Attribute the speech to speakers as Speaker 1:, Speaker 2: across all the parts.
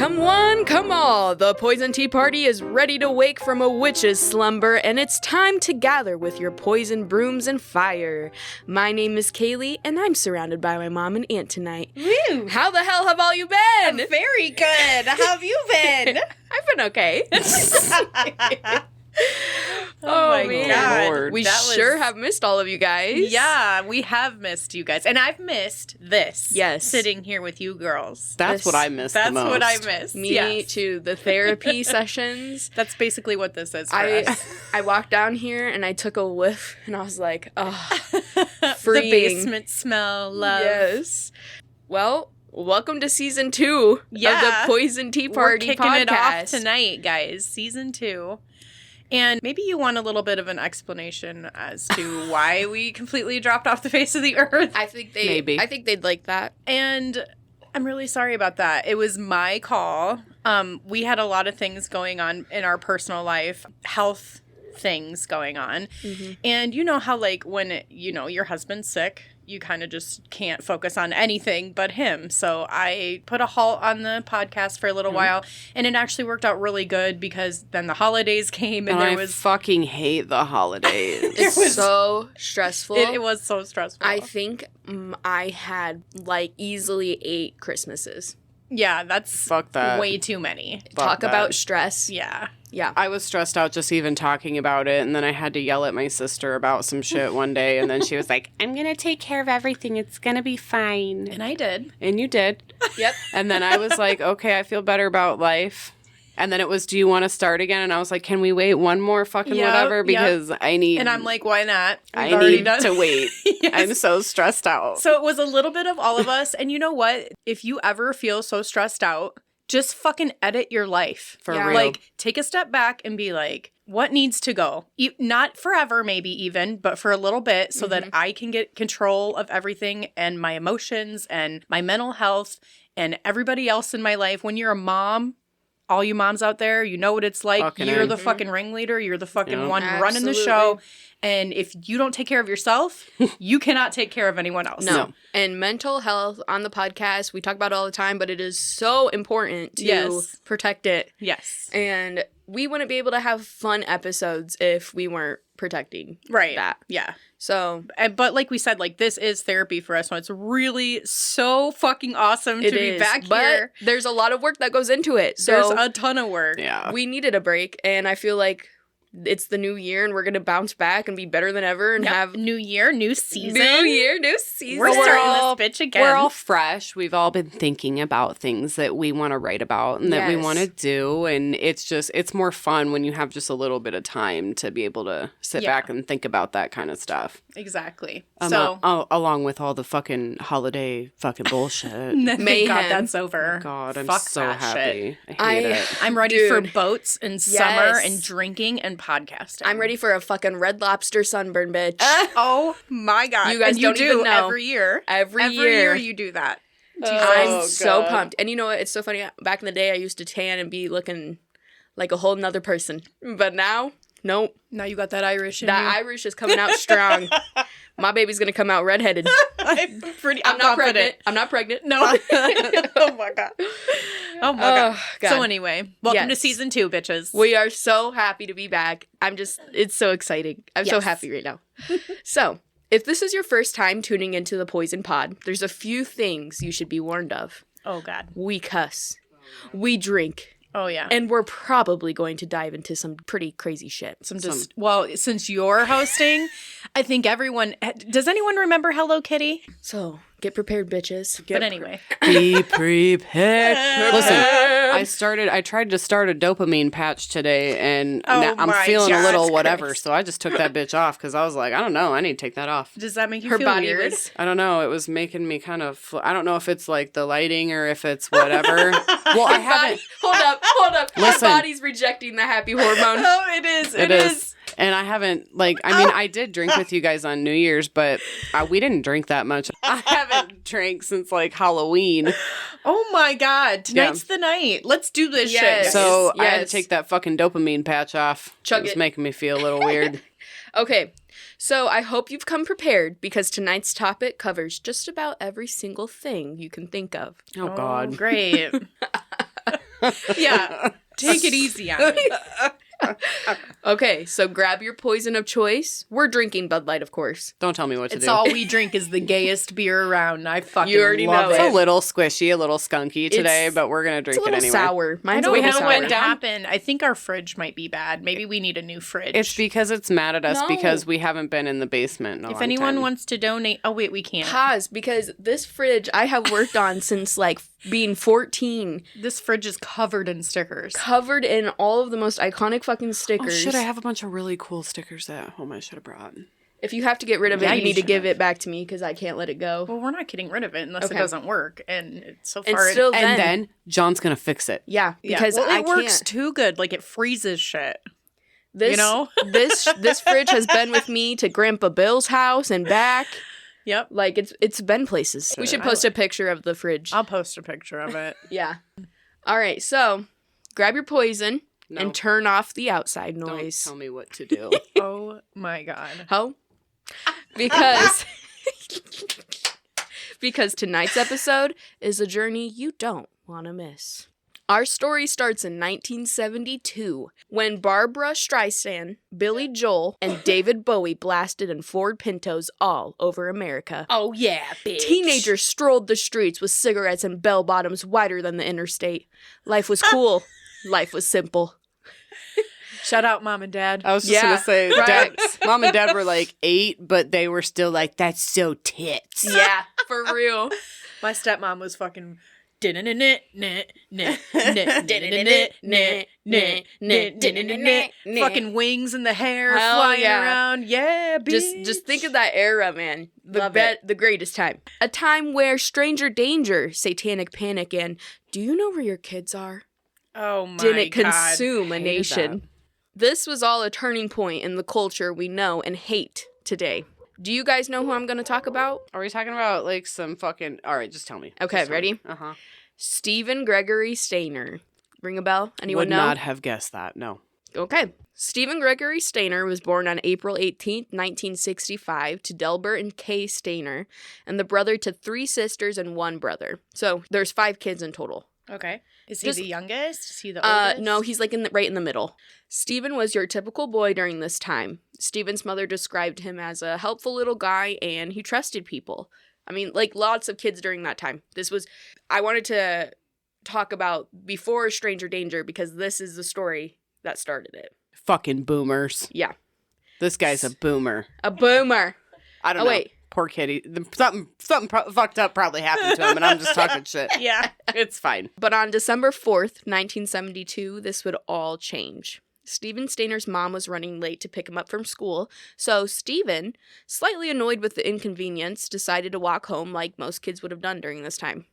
Speaker 1: Come one, come all, the Poison Tea Party is ready to wake from a witch's slumber, and it's time to gather with your poison brooms and fire. My name is Kaylee, and I'm surrounded by my mom and aunt tonight.
Speaker 2: Woo!
Speaker 1: How the hell have all you been?
Speaker 2: I'm very good. How have you been?
Speaker 1: I've been okay.
Speaker 2: Oh my
Speaker 1: man.
Speaker 2: God.
Speaker 3: Lord.
Speaker 1: We
Speaker 2: That
Speaker 1: sure
Speaker 2: was-
Speaker 1: have missed all of you guys.
Speaker 2: Yeah, we have missed you guys. And I've missed this.
Speaker 1: Yes.
Speaker 2: Sitting here with you girls.
Speaker 3: That's what I missed
Speaker 2: That's
Speaker 3: the most.
Speaker 2: what I missed.
Speaker 1: Me
Speaker 2: Yes.
Speaker 1: too. The therapy sessions.
Speaker 2: That's basically what this is for us.
Speaker 1: I walked down here and I took a whiff and I was like, oh,
Speaker 2: The
Speaker 1: freeing.
Speaker 2: basement smell, love.
Speaker 1: Yes. Well, welcome to season 2 of the Poison Tea Party
Speaker 2: We're kicking
Speaker 1: podcast.
Speaker 2: it off tonight, guys. Season 2. And maybe you want a little bit of an explanation as to why we completely dropped off the face of the earth.
Speaker 1: I think
Speaker 3: Maybe.
Speaker 1: I think they'd like that.
Speaker 2: And I'm really sorry about that. It was my call. We had a lot of things going on in our personal life, health things going on.
Speaker 1: Mm-hmm.
Speaker 2: And you know how, like, when, your husband's sick, you kind of just can't focus on anything but him. So I put a halt on the podcast for a little while, and it actually worked out really good because then the holidays came and
Speaker 3: I fucking hate the holidays.
Speaker 1: It's
Speaker 2: was-
Speaker 1: so stressful.
Speaker 2: It was so stressful.
Speaker 1: I think I had like easily 8 Christmases.
Speaker 2: Yeah, that's
Speaker 3: Fuck that.
Speaker 2: way too many.
Speaker 3: Fuck
Speaker 1: Talk
Speaker 3: that.
Speaker 1: about stress.
Speaker 2: Yeah.
Speaker 1: Yeah.
Speaker 3: I was stressed out just even talking about it, and then I had to yell at my sister about some shit one day, and then she was like, I'm gonna take care of everything. It's gonna be fine.
Speaker 2: And I did.
Speaker 3: And you did.
Speaker 1: Yep.
Speaker 3: And then I was like, okay, I feel better about life. And then it was, do you want to start again? And I was like, can we wait one more fucking
Speaker 2: Yep,
Speaker 3: whatever?
Speaker 2: yep.
Speaker 3: Because I need...
Speaker 2: And I'm like, why not? We've
Speaker 3: I
Speaker 2: already
Speaker 3: need
Speaker 2: done-
Speaker 3: to wait.
Speaker 2: Yes.
Speaker 3: I'm so stressed out.
Speaker 2: So it was a little bit of all of us. And you know what? If you ever feel so stressed out, just fucking edit your life.
Speaker 3: For
Speaker 1: Yeah.
Speaker 3: real.
Speaker 2: Like, take a step back and be like, what needs to go? Not forever, maybe even, but for a little bit so that I can get control of everything and my emotions and my mental health and everybody else in my life. When you're a mom, all you moms out there, you know what it's like.
Speaker 3: Fucking
Speaker 2: You're
Speaker 3: A.
Speaker 2: the fucking ringleader. You're the fucking
Speaker 3: Yep.
Speaker 2: one running the
Speaker 1: Absolutely.
Speaker 2: show. And if you don't take care of yourself, you cannot take care of anyone else.
Speaker 1: No. And mental health on the podcast, we talk about it all the time, but it is so important to
Speaker 2: Yes.
Speaker 1: protect it.
Speaker 2: Yes.
Speaker 1: And we wouldn't be able to have fun episodes if we weren't protecting
Speaker 2: Right.
Speaker 1: that.
Speaker 2: Yeah.
Speaker 1: So
Speaker 2: But like we said, like, this is therapy for us. So it's really so fucking awesome
Speaker 1: it
Speaker 2: to
Speaker 1: is.
Speaker 2: be back
Speaker 1: but
Speaker 2: here.
Speaker 1: there's a lot of work that goes into it.
Speaker 2: There's
Speaker 1: So
Speaker 2: a ton of work.
Speaker 3: Yeah.
Speaker 1: we needed a break, and I feel like it's the new year, and we're going to bounce back and be better than ever and
Speaker 2: Yep.
Speaker 1: have
Speaker 2: New year, new season.
Speaker 1: new year, new season.
Speaker 2: We're
Speaker 3: We're
Speaker 2: starting
Speaker 3: all-
Speaker 2: this bitch again.
Speaker 3: We're all fresh. We've all been thinking about things that we want to write about and that we
Speaker 1: Yes.
Speaker 3: want to do. And it's more fun when you have just a little bit of time to be able to sit
Speaker 2: Yeah.
Speaker 3: back and think about that kind of stuff.
Speaker 2: Exactly.
Speaker 3: Along with all the fucking holiday fucking bullshit.
Speaker 2: thank God
Speaker 1: Mayhem.
Speaker 2: that's over.
Speaker 3: God, I'm
Speaker 2: Fuck
Speaker 3: so
Speaker 2: that shit.
Speaker 3: happy. I hate it.
Speaker 2: I'm ready for
Speaker 1: Dude.
Speaker 2: boats and summer
Speaker 1: Yes.
Speaker 2: and drinking and podcasting.
Speaker 1: I'm ready for a fucking Red Lobster sunburn, bitch.
Speaker 2: Oh my God.
Speaker 1: You guys
Speaker 2: and you
Speaker 1: don't
Speaker 2: do
Speaker 1: even know.
Speaker 2: every year.
Speaker 1: Every
Speaker 2: year
Speaker 1: year.
Speaker 2: you do that.
Speaker 1: I'm so
Speaker 3: God.
Speaker 1: pumped. And you know what? It's so funny. Back in the day, I used to tan and be looking like a whole nother person. But now, nope.
Speaker 2: Now you got that Irish in
Speaker 1: That
Speaker 2: you.
Speaker 1: Irish is coming out strong. My baby's going to come out redheaded.
Speaker 2: I'm
Speaker 1: I'm not
Speaker 2: confident.
Speaker 1: pregnant. I'm not pregnant.
Speaker 2: No. Oh my God. Oh my God.
Speaker 1: Oh, God.
Speaker 2: So anyway, welcome to
Speaker 1: Yes.
Speaker 2: season 2, bitches.
Speaker 1: We are so happy to be back. It's so exciting. I'm so
Speaker 2: Yes.
Speaker 1: happy right now. So, if this is your first time tuning into the Poison Pod, there's a few things you should be warned of.
Speaker 2: Oh God.
Speaker 1: We cuss. We drink.
Speaker 2: Oh yeah.
Speaker 1: And we're probably going to dive into some pretty crazy shit.
Speaker 2: Well, since you're hosting, I think everyone. Does anyone remember Hello Kitty?
Speaker 1: So, get prepared, bitches.
Speaker 2: But anyway,
Speaker 3: Be prepared. Listen, I tried to start a dopamine patch today, and
Speaker 2: Oh
Speaker 3: now I'm
Speaker 2: my
Speaker 3: feeling a
Speaker 2: God,
Speaker 3: little whatever,
Speaker 2: Christ.
Speaker 3: so I just took that bitch off because I was like, I don't know, I need to take that off.
Speaker 2: does that make you
Speaker 1: Her
Speaker 2: feel
Speaker 1: body
Speaker 2: weird?
Speaker 1: was...
Speaker 3: I don't know. It was making me kind of. I don't know if it's like the lighting or if it's whatever. Well, I haven't.
Speaker 1: Hold up.
Speaker 3: Listen.
Speaker 1: Her body's rejecting the happy hormone.
Speaker 2: Oh, it is.
Speaker 3: It is. And I haven't, like, I mean, I did drink with you guys on New Year's, but we didn't drink that much. I haven't drank since, like, Halloween.
Speaker 2: Oh my God! Tonight's the night. Let's do this
Speaker 1: Yes.
Speaker 2: shit.
Speaker 3: So I had to
Speaker 1: Yes.
Speaker 3: take that fucking dopamine patch off.
Speaker 1: Chug
Speaker 3: it was
Speaker 1: it.
Speaker 3: making me feel a little weird.
Speaker 1: Okay, so I hope you've come prepared because tonight's topic covers just about every single thing you can think of.
Speaker 3: Oh, God.
Speaker 2: Great. Yeah. Take it easy on me.
Speaker 1: Okay, so grab your poison of choice. We're drinking Bud Light, of course.
Speaker 3: Don't tell me what to
Speaker 2: It's
Speaker 3: do.
Speaker 2: all we drink is the gayest beer around. I fucking
Speaker 1: You already
Speaker 2: love
Speaker 1: know
Speaker 3: It's
Speaker 2: it.
Speaker 3: a little squishy, a little skunky today,
Speaker 1: It's-
Speaker 3: but we're going to
Speaker 1: It's a
Speaker 3: drink it
Speaker 1: little
Speaker 3: anyway.
Speaker 1: sour.
Speaker 2: I
Speaker 1: Mine's a
Speaker 2: don't
Speaker 1: little
Speaker 2: know
Speaker 1: sour.
Speaker 2: what happened. I think our fridge might be bad. Maybe we need a new fridge.
Speaker 3: It's because it's mad at us
Speaker 1: No.
Speaker 3: because we haven't been in the basement in a
Speaker 2: if
Speaker 3: long
Speaker 2: anyone
Speaker 3: time.
Speaker 2: wants to donate. Oh, wait, we can't.
Speaker 1: Pause, because this fridge I have worked on since like being 14,
Speaker 2: This fridge is covered in stickers.
Speaker 1: covered in all of the most iconic fucking
Speaker 3: Oh
Speaker 1: stickers.
Speaker 3: shit, I have a bunch of really cool stickers at home I should have brought.
Speaker 1: If you have to get rid of it,
Speaker 2: Yeah,
Speaker 1: you
Speaker 2: you
Speaker 1: need to
Speaker 2: should
Speaker 1: give
Speaker 2: have.
Speaker 1: it back to me because I can't let it go.
Speaker 2: Well, we're not getting rid of it unless
Speaker 1: Okay.
Speaker 2: it doesn't work. And it's so
Speaker 1: And
Speaker 2: far.
Speaker 1: still
Speaker 3: And then John's going to fix it.
Speaker 1: Yeah,
Speaker 2: yeah.
Speaker 1: because
Speaker 2: Well,
Speaker 1: I
Speaker 2: it works
Speaker 1: can't.
Speaker 2: too good. Like it freezes shit.
Speaker 1: This,
Speaker 2: you know?
Speaker 1: this fridge has been with me to Grandpa Bill's house and back.
Speaker 2: Yep.
Speaker 1: Like it's been places. We should post a picture of the fridge.
Speaker 2: I'll post a picture of it.
Speaker 1: Yeah. All right, so grab your poison
Speaker 3: No.
Speaker 1: and turn off the outside
Speaker 3: Don't
Speaker 1: noise.
Speaker 3: tell me what to do.
Speaker 2: Oh my god.
Speaker 1: Ho? Because because tonight's episode is a journey you don't want to miss. Our story starts in 1972 when Barbara Streisand, Billy Joel, and David Bowie blasted in Ford Pintos all over America.
Speaker 2: Oh yeah, bitch.
Speaker 1: Teenagers strolled the streets with cigarettes and bell-bottoms wider than the interstate. Life was cool. Life was simple.
Speaker 2: Shout out mom and dad.
Speaker 3: I was just
Speaker 1: Yeah,
Speaker 3: going to say,
Speaker 1: facts.
Speaker 3: Mom and Dad were like 8, but they were still like, that's so tits.
Speaker 1: Yeah, for real.
Speaker 2: My stepmom was fucking fucking wings in the hair
Speaker 1: Hell
Speaker 2: flying
Speaker 1: yeah.
Speaker 2: around. Yeah, bitch.
Speaker 1: Just think of that era, man.
Speaker 2: Love it.
Speaker 1: The greatest time. A time where stranger danger, satanic panic, and do you know where your kids are?
Speaker 2: Oh my
Speaker 1: Didn't
Speaker 2: god.
Speaker 1: consume a
Speaker 3: Hated
Speaker 1: nation. This was all a turning point in the culture we know and hate today. Do you guys know who I'm going to talk about?
Speaker 3: Are we talking about like some fucking... All right, just tell me.
Speaker 1: Okay,
Speaker 3: Just tell me.
Speaker 1: ready?
Speaker 3: Uh-huh.
Speaker 1: Stephen Gregory Stayner. Ring a bell? Anyone
Speaker 3: Would
Speaker 1: know?
Speaker 3: not have guessed that, no.
Speaker 1: Okay. Stephen Gregory Stayner was born on April 18th, 1965 to Delbert and Kay Stayner, and the brother to 3 sisters and 1 brother. So there's 5 kids in total.
Speaker 2: Okay. Is he
Speaker 1: Just-
Speaker 2: the youngest? Is he the oldest?
Speaker 1: No, he's like right in the middle. Stephen was your typical boy during this time. Stephen's mother described him as a helpful little guy and he trusted people. I mean, like lots of kids during that time. I wanted to talk about before Stranger Danger because this is the story that started it.
Speaker 3: Fucking boomers.
Speaker 1: Yeah.
Speaker 3: This guy's a boomer.
Speaker 1: A boomer.
Speaker 3: I don't
Speaker 1: Oh,
Speaker 3: know.
Speaker 1: wait.
Speaker 3: Poor kitty. Something fucked up probably happened to him, and I'm just talking shit.
Speaker 2: Yeah.
Speaker 3: It's fine.
Speaker 1: But on December 4th, 1972, this would all change. Steven Stayner's mom was running late to pick him up from school, so Steven, slightly annoyed with the inconvenience, decided to walk home like most kids would have done during this time.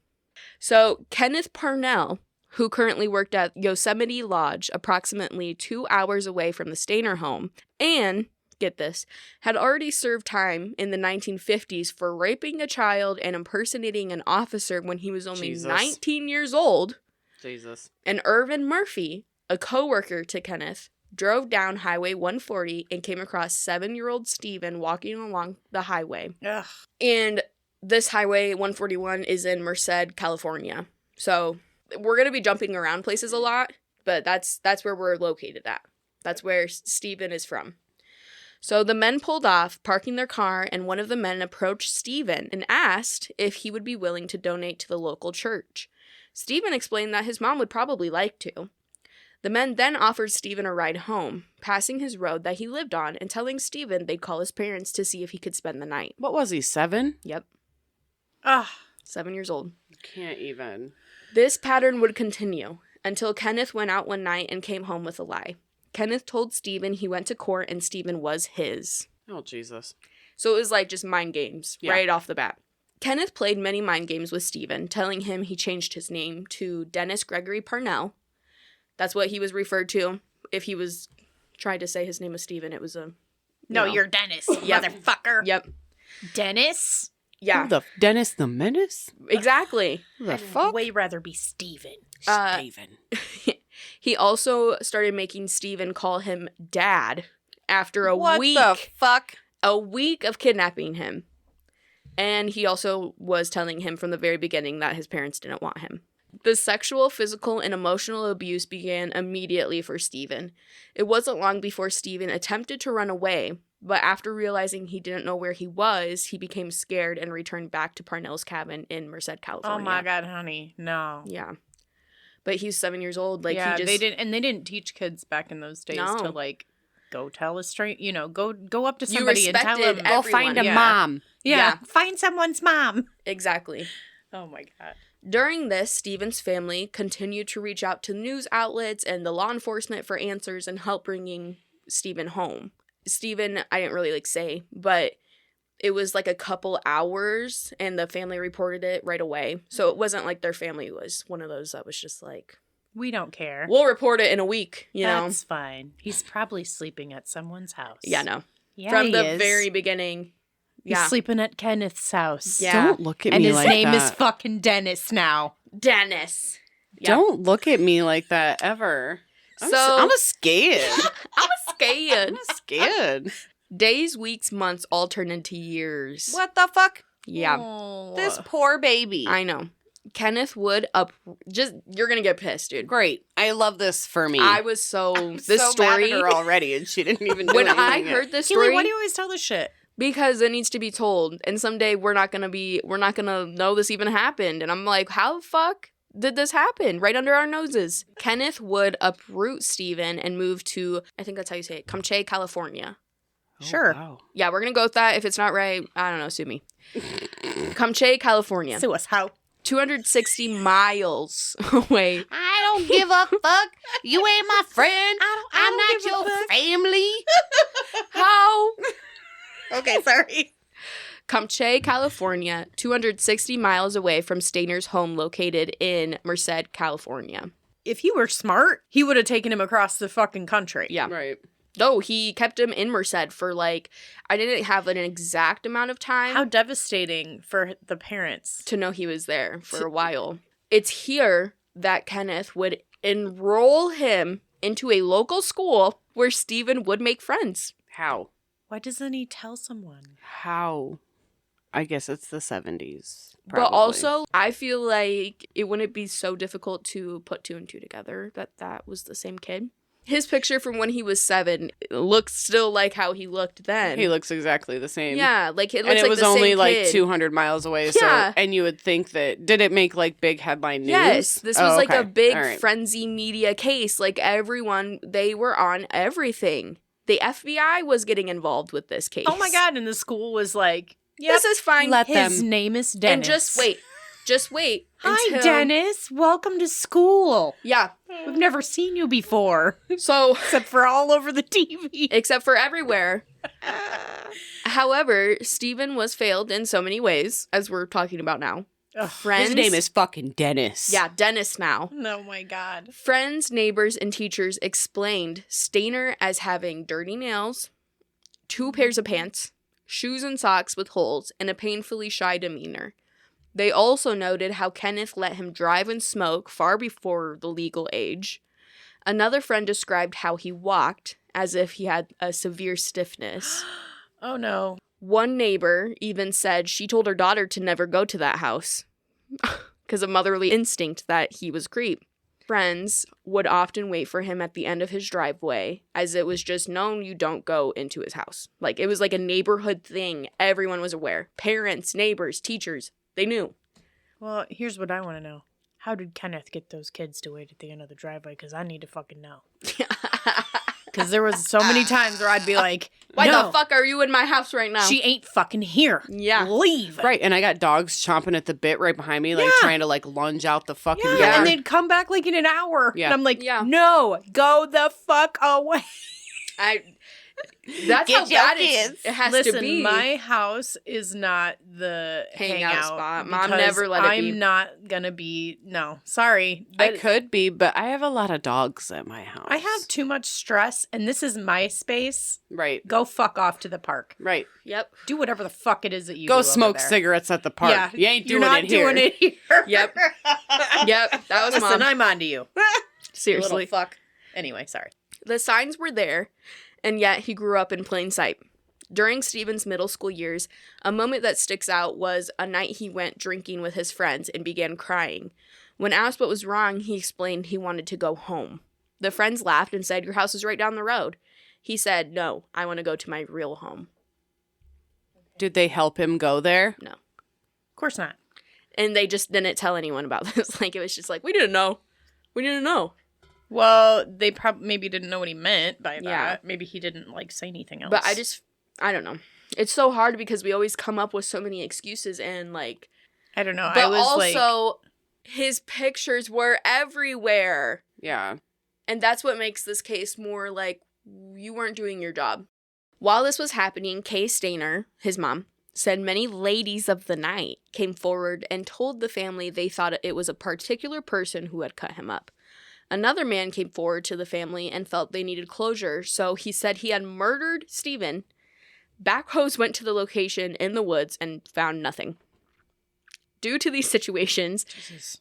Speaker 1: So Kenneth Parnell, who currently worked at Yosemite Lodge, approximately 2 hours away from the Stayner home, and, get this, had already served time in the 1950s for raping a child and impersonating an officer when he was only
Speaker 3: Jesus.
Speaker 1: 19 years old,
Speaker 3: Jesus.
Speaker 1: and Irvin Murphy, a co-worker to Kenneth, drove down Highway 140 and came across 7-year-old Steven walking along the highway.
Speaker 2: Ugh.
Speaker 1: And this Highway 141 is in Merced, California. So we're going to be jumping around places a lot, but that's where we're located at. That's where Steven is from. So the men pulled off, parking their car, and one of the men approached Steven and asked if he would be willing to donate to the local church. Steven explained that his mom would probably like to. The men then offered Steven a ride home, passing his road that he lived on and telling Steven they'd call his parents to see if he could spend the night.
Speaker 3: What was he, 7?
Speaker 1: Yep,
Speaker 2: Ugh.
Speaker 1: 7 years old.
Speaker 3: Can't even.
Speaker 1: This pattern would continue until Kenneth went out one night and came home with a lie. Kenneth told Steven he went to court and Steven was his.
Speaker 3: Oh, Jesus.
Speaker 1: So it was like just mind games
Speaker 3: Yeah.
Speaker 1: right off the bat. Kenneth played many mind games with Steven, telling him he changed his name to Dennis Gregory Parnell. That's what he was referred to. If he was trying to say his name was Steven, it was a...
Speaker 2: No,
Speaker 1: know.
Speaker 2: you're Dennis,
Speaker 1: Yep.
Speaker 2: motherfucker.
Speaker 1: Yep.
Speaker 2: Dennis?
Speaker 1: Yeah,
Speaker 3: Who the Dennis the Menace?
Speaker 1: exactly.
Speaker 3: Who the
Speaker 2: I'd
Speaker 3: fuck?
Speaker 2: way rather be Steven.
Speaker 3: Steven.
Speaker 1: He also started making Steven call him Dad after a
Speaker 3: What
Speaker 1: week.
Speaker 3: the fuck?
Speaker 1: A week of kidnapping him. And he also was telling him from the very beginning that his parents didn't want him. The sexual, physical, and emotional abuse began immediately for Steven. It wasn't long before Steven attempted to run away, but after realizing he didn't know where he was, he became scared and returned back to Parnell's cabin in Merced, California.
Speaker 2: Oh my God, honey. No.
Speaker 1: Yeah. But he's 7 years old. Like,
Speaker 2: yeah,
Speaker 1: he just...
Speaker 2: they didn't teach kids back in those days
Speaker 1: No.
Speaker 2: to, like, go tell a stranger, you know, go up to somebody and tell them.
Speaker 1: everyone.
Speaker 3: Go find a
Speaker 2: Yeah.
Speaker 3: mom.
Speaker 2: Yeah. Find someone's mom.
Speaker 1: Exactly.
Speaker 2: Oh my God.
Speaker 1: During this, Steven's family continued to reach out to news outlets and the law enforcement for answers and help bringing Steven home. Steven, I didn't really, like, say, but it was, like, a couple hours, and the family reported it right away. So it wasn't like their family was one of those that was just like,
Speaker 2: We don't care.
Speaker 1: we'll report it in a week, you know?
Speaker 2: That's fine. He's probably sleeping at someone's house.
Speaker 1: Yeah, no.
Speaker 2: Yeah,
Speaker 1: From
Speaker 2: he
Speaker 1: the
Speaker 2: is.
Speaker 1: very beginning.
Speaker 2: He's
Speaker 1: Yeah.
Speaker 2: sleeping at Kenneth's house.
Speaker 1: Yeah.
Speaker 3: Don't look at
Speaker 2: And
Speaker 3: me
Speaker 2: his
Speaker 3: like
Speaker 2: name
Speaker 3: that.
Speaker 2: is fucking Dennis now.
Speaker 1: Dennis. Yeah.
Speaker 3: Don't look at me like that ever. I'm scared.
Speaker 1: I'm scared.
Speaker 3: I'm scared.
Speaker 1: Days, weeks, months all turned into years.
Speaker 3: What the fuck?
Speaker 1: Yeah.
Speaker 2: Oh.
Speaker 3: This poor baby.
Speaker 1: I know. Kenneth Wood you're gonna get pissed, dude.
Speaker 3: Great. I love this for me.
Speaker 1: I was this
Speaker 3: so
Speaker 1: story.
Speaker 3: mad at her already, and she didn't even do
Speaker 1: When
Speaker 3: anything
Speaker 1: I
Speaker 3: yet.
Speaker 1: heard this
Speaker 2: Keely,
Speaker 1: story,
Speaker 2: why do you always tell this shit?
Speaker 1: because it needs to be told, and someday we're not gonna know this even happened, and I'm like, how the fuck did this happen right under our noses? Kenneth would uproot Steven and move to, I think that's how you say it, Camche, California.
Speaker 3: Oh,
Speaker 2: Sure.
Speaker 3: wow.
Speaker 1: Yeah, we're gonna go with that. If it's not right, I don't know, sue me. Camche, California.
Speaker 2: Sue us, how?
Speaker 1: 260 miles away.
Speaker 3: I don't give a fuck. You ain't my friend.
Speaker 2: I
Speaker 3: I'm
Speaker 2: don't
Speaker 3: not
Speaker 2: give a
Speaker 3: your
Speaker 2: fuck.
Speaker 3: family.
Speaker 1: How?
Speaker 2: Okay, sorry.
Speaker 1: Camche, California, 260 miles away from Stayner's home located in Merced, California.
Speaker 2: If he were smart, he would have taken him across the fucking country.
Speaker 1: Yeah.
Speaker 3: Right.
Speaker 1: Though he kept him in Merced for I didn't have an exact amount of time
Speaker 2: How devastating for the parents.
Speaker 1: to know he was there for a while. It's here that Kenneth would enroll him into a local school where Steven would make friends.
Speaker 3: How?
Speaker 2: Why doesn't he tell someone?
Speaker 3: How? I guess it's the 70s.
Speaker 1: But
Speaker 3: probably.
Speaker 1: also, I feel like it wouldn't be so difficult to put two and two together that was the same kid. His picture from when he was 7 looks still like how he looked then.
Speaker 3: He looks exactly the same.
Speaker 1: Yeah, like it looks
Speaker 3: And it
Speaker 1: like
Speaker 3: was
Speaker 1: the
Speaker 3: only
Speaker 1: same
Speaker 3: like
Speaker 1: kid.
Speaker 3: 200 miles away.
Speaker 1: Yeah.
Speaker 3: So, and you would think that, did it make like big headline news?
Speaker 1: Yes, this was
Speaker 3: Oh,
Speaker 1: like a
Speaker 3: okay.
Speaker 1: big
Speaker 3: All right.
Speaker 1: frenzy media case. Like everyone, they were on everything. The FBI was getting involved with this case.
Speaker 2: Oh my God. And the school was like, yep,
Speaker 1: This is fine.
Speaker 3: Let
Speaker 2: his
Speaker 3: them.
Speaker 2: name is Dennis.
Speaker 1: And just wait.
Speaker 2: Hi,
Speaker 1: until-
Speaker 2: Dennis. Welcome to school.
Speaker 1: Yeah.
Speaker 2: We've never seen you before,
Speaker 1: So,
Speaker 2: except for all over the TV.
Speaker 1: except for everywhere. However, Steven was failed in so many ways, as we're talking about now.
Speaker 2: Ugh.
Speaker 1: Friends.
Speaker 3: His name is fucking Dennis.
Speaker 1: Yeah, Dennis now.
Speaker 2: Oh my God.
Speaker 1: Friends, neighbors, and teachers explained Stayner as having dirty nails, 2 pairs of pants, shoes and socks with holes, and a painfully shy demeanor. They also noted how Kenneth let him drive and smoke far before the legal age. Another friend described how he walked as if he had a severe stiffness.
Speaker 2: Oh no.
Speaker 1: One neighbor even said she told her daughter to never go to that house because of motherly instinct that he was a creep. Friends would often wait for him at the end of his driveway, as it was just known you don't go into his house. Like, it was like a neighborhood thing. Everyone was aware. Parents, neighbors, teachers, they knew.
Speaker 2: Well, here's what I want to know. How did Kenneth get those kids to wait at the end of the driveway? Because I need to fucking know. Because there was so many times where I'd be like,
Speaker 1: Why
Speaker 2: no,
Speaker 1: the fuck are you in my house right now?
Speaker 2: she ain't fucking here.
Speaker 1: Yeah.
Speaker 2: Leave.
Speaker 3: Right, and I got dogs chomping at the bit right behind me, like
Speaker 2: Yeah.
Speaker 3: trying to like lunge out the fucking
Speaker 2: Yeah,
Speaker 3: door.
Speaker 1: Yeah.
Speaker 2: and they'd come back like in an hour.
Speaker 3: Yeah.
Speaker 2: And I'm like,
Speaker 1: Yeah.
Speaker 2: no, go the fuck away.
Speaker 1: That's
Speaker 3: Get
Speaker 1: how
Speaker 3: your
Speaker 1: bad
Speaker 3: kids.
Speaker 1: it has
Speaker 2: Listen,
Speaker 1: to be.
Speaker 2: my house is not the
Speaker 1: Hangout spot. Mom
Speaker 2: because
Speaker 1: never let it
Speaker 2: I'm
Speaker 1: be.
Speaker 2: not gonna be. No, sorry.
Speaker 3: I
Speaker 2: But
Speaker 3: could be, but I have a lot of dogs at my house.
Speaker 2: I have too much stress, and this is my space.
Speaker 3: Right,
Speaker 2: Go fuck off to the park.
Speaker 3: right.
Speaker 1: Yep.
Speaker 2: Do whatever the fuck it is that you
Speaker 3: Go
Speaker 2: do over
Speaker 3: smoke
Speaker 2: there.
Speaker 3: cigarettes at the park.
Speaker 2: Yeah,
Speaker 3: You ain't
Speaker 2: You're
Speaker 3: doing
Speaker 2: not
Speaker 3: it here.
Speaker 2: doing it here.
Speaker 1: Yep. Yep. That was
Speaker 2: Listen,
Speaker 1: Mom.
Speaker 2: I'm on to you.
Speaker 1: Seriously.
Speaker 2: Little fuck. Anyway, sorry.
Speaker 1: The signs were there, and yet he grew up in plain sight. During Steven's middle school years, a moment that sticks out was a night he went drinking with his friends and began crying. When asked what was wrong, he explained he wanted to go home. The friends laughed and said, "Your house is right down the road." He said, "No, I want to go to my real home."
Speaker 3: Did they help him go there?
Speaker 1: No.
Speaker 2: Of course not.
Speaker 1: And they just didn't tell anyone about this. Like, it was just like, we didn't know. We didn't know.
Speaker 2: Well, they maybe didn't know what he meant by that.
Speaker 1: Yeah.
Speaker 2: Maybe he didn't, like, say anything else.
Speaker 1: But I don't know. It's so hard because we always come up with so many excuses and, like...
Speaker 2: I don't know.
Speaker 1: But
Speaker 2: I was
Speaker 1: also, his pictures were everywhere.
Speaker 3: Yeah.
Speaker 1: And that's what makes this case more like you weren't doing your job. While this was happening, Kay Stayner, his mom, said many ladies of the night came forward and told the family they thought it was a particular person who had cut him up. Another man came forward to the family and felt they needed closure, so he said he had murdered Steven. Backhoes went to the location in the woods and found nothing. Due to these situations,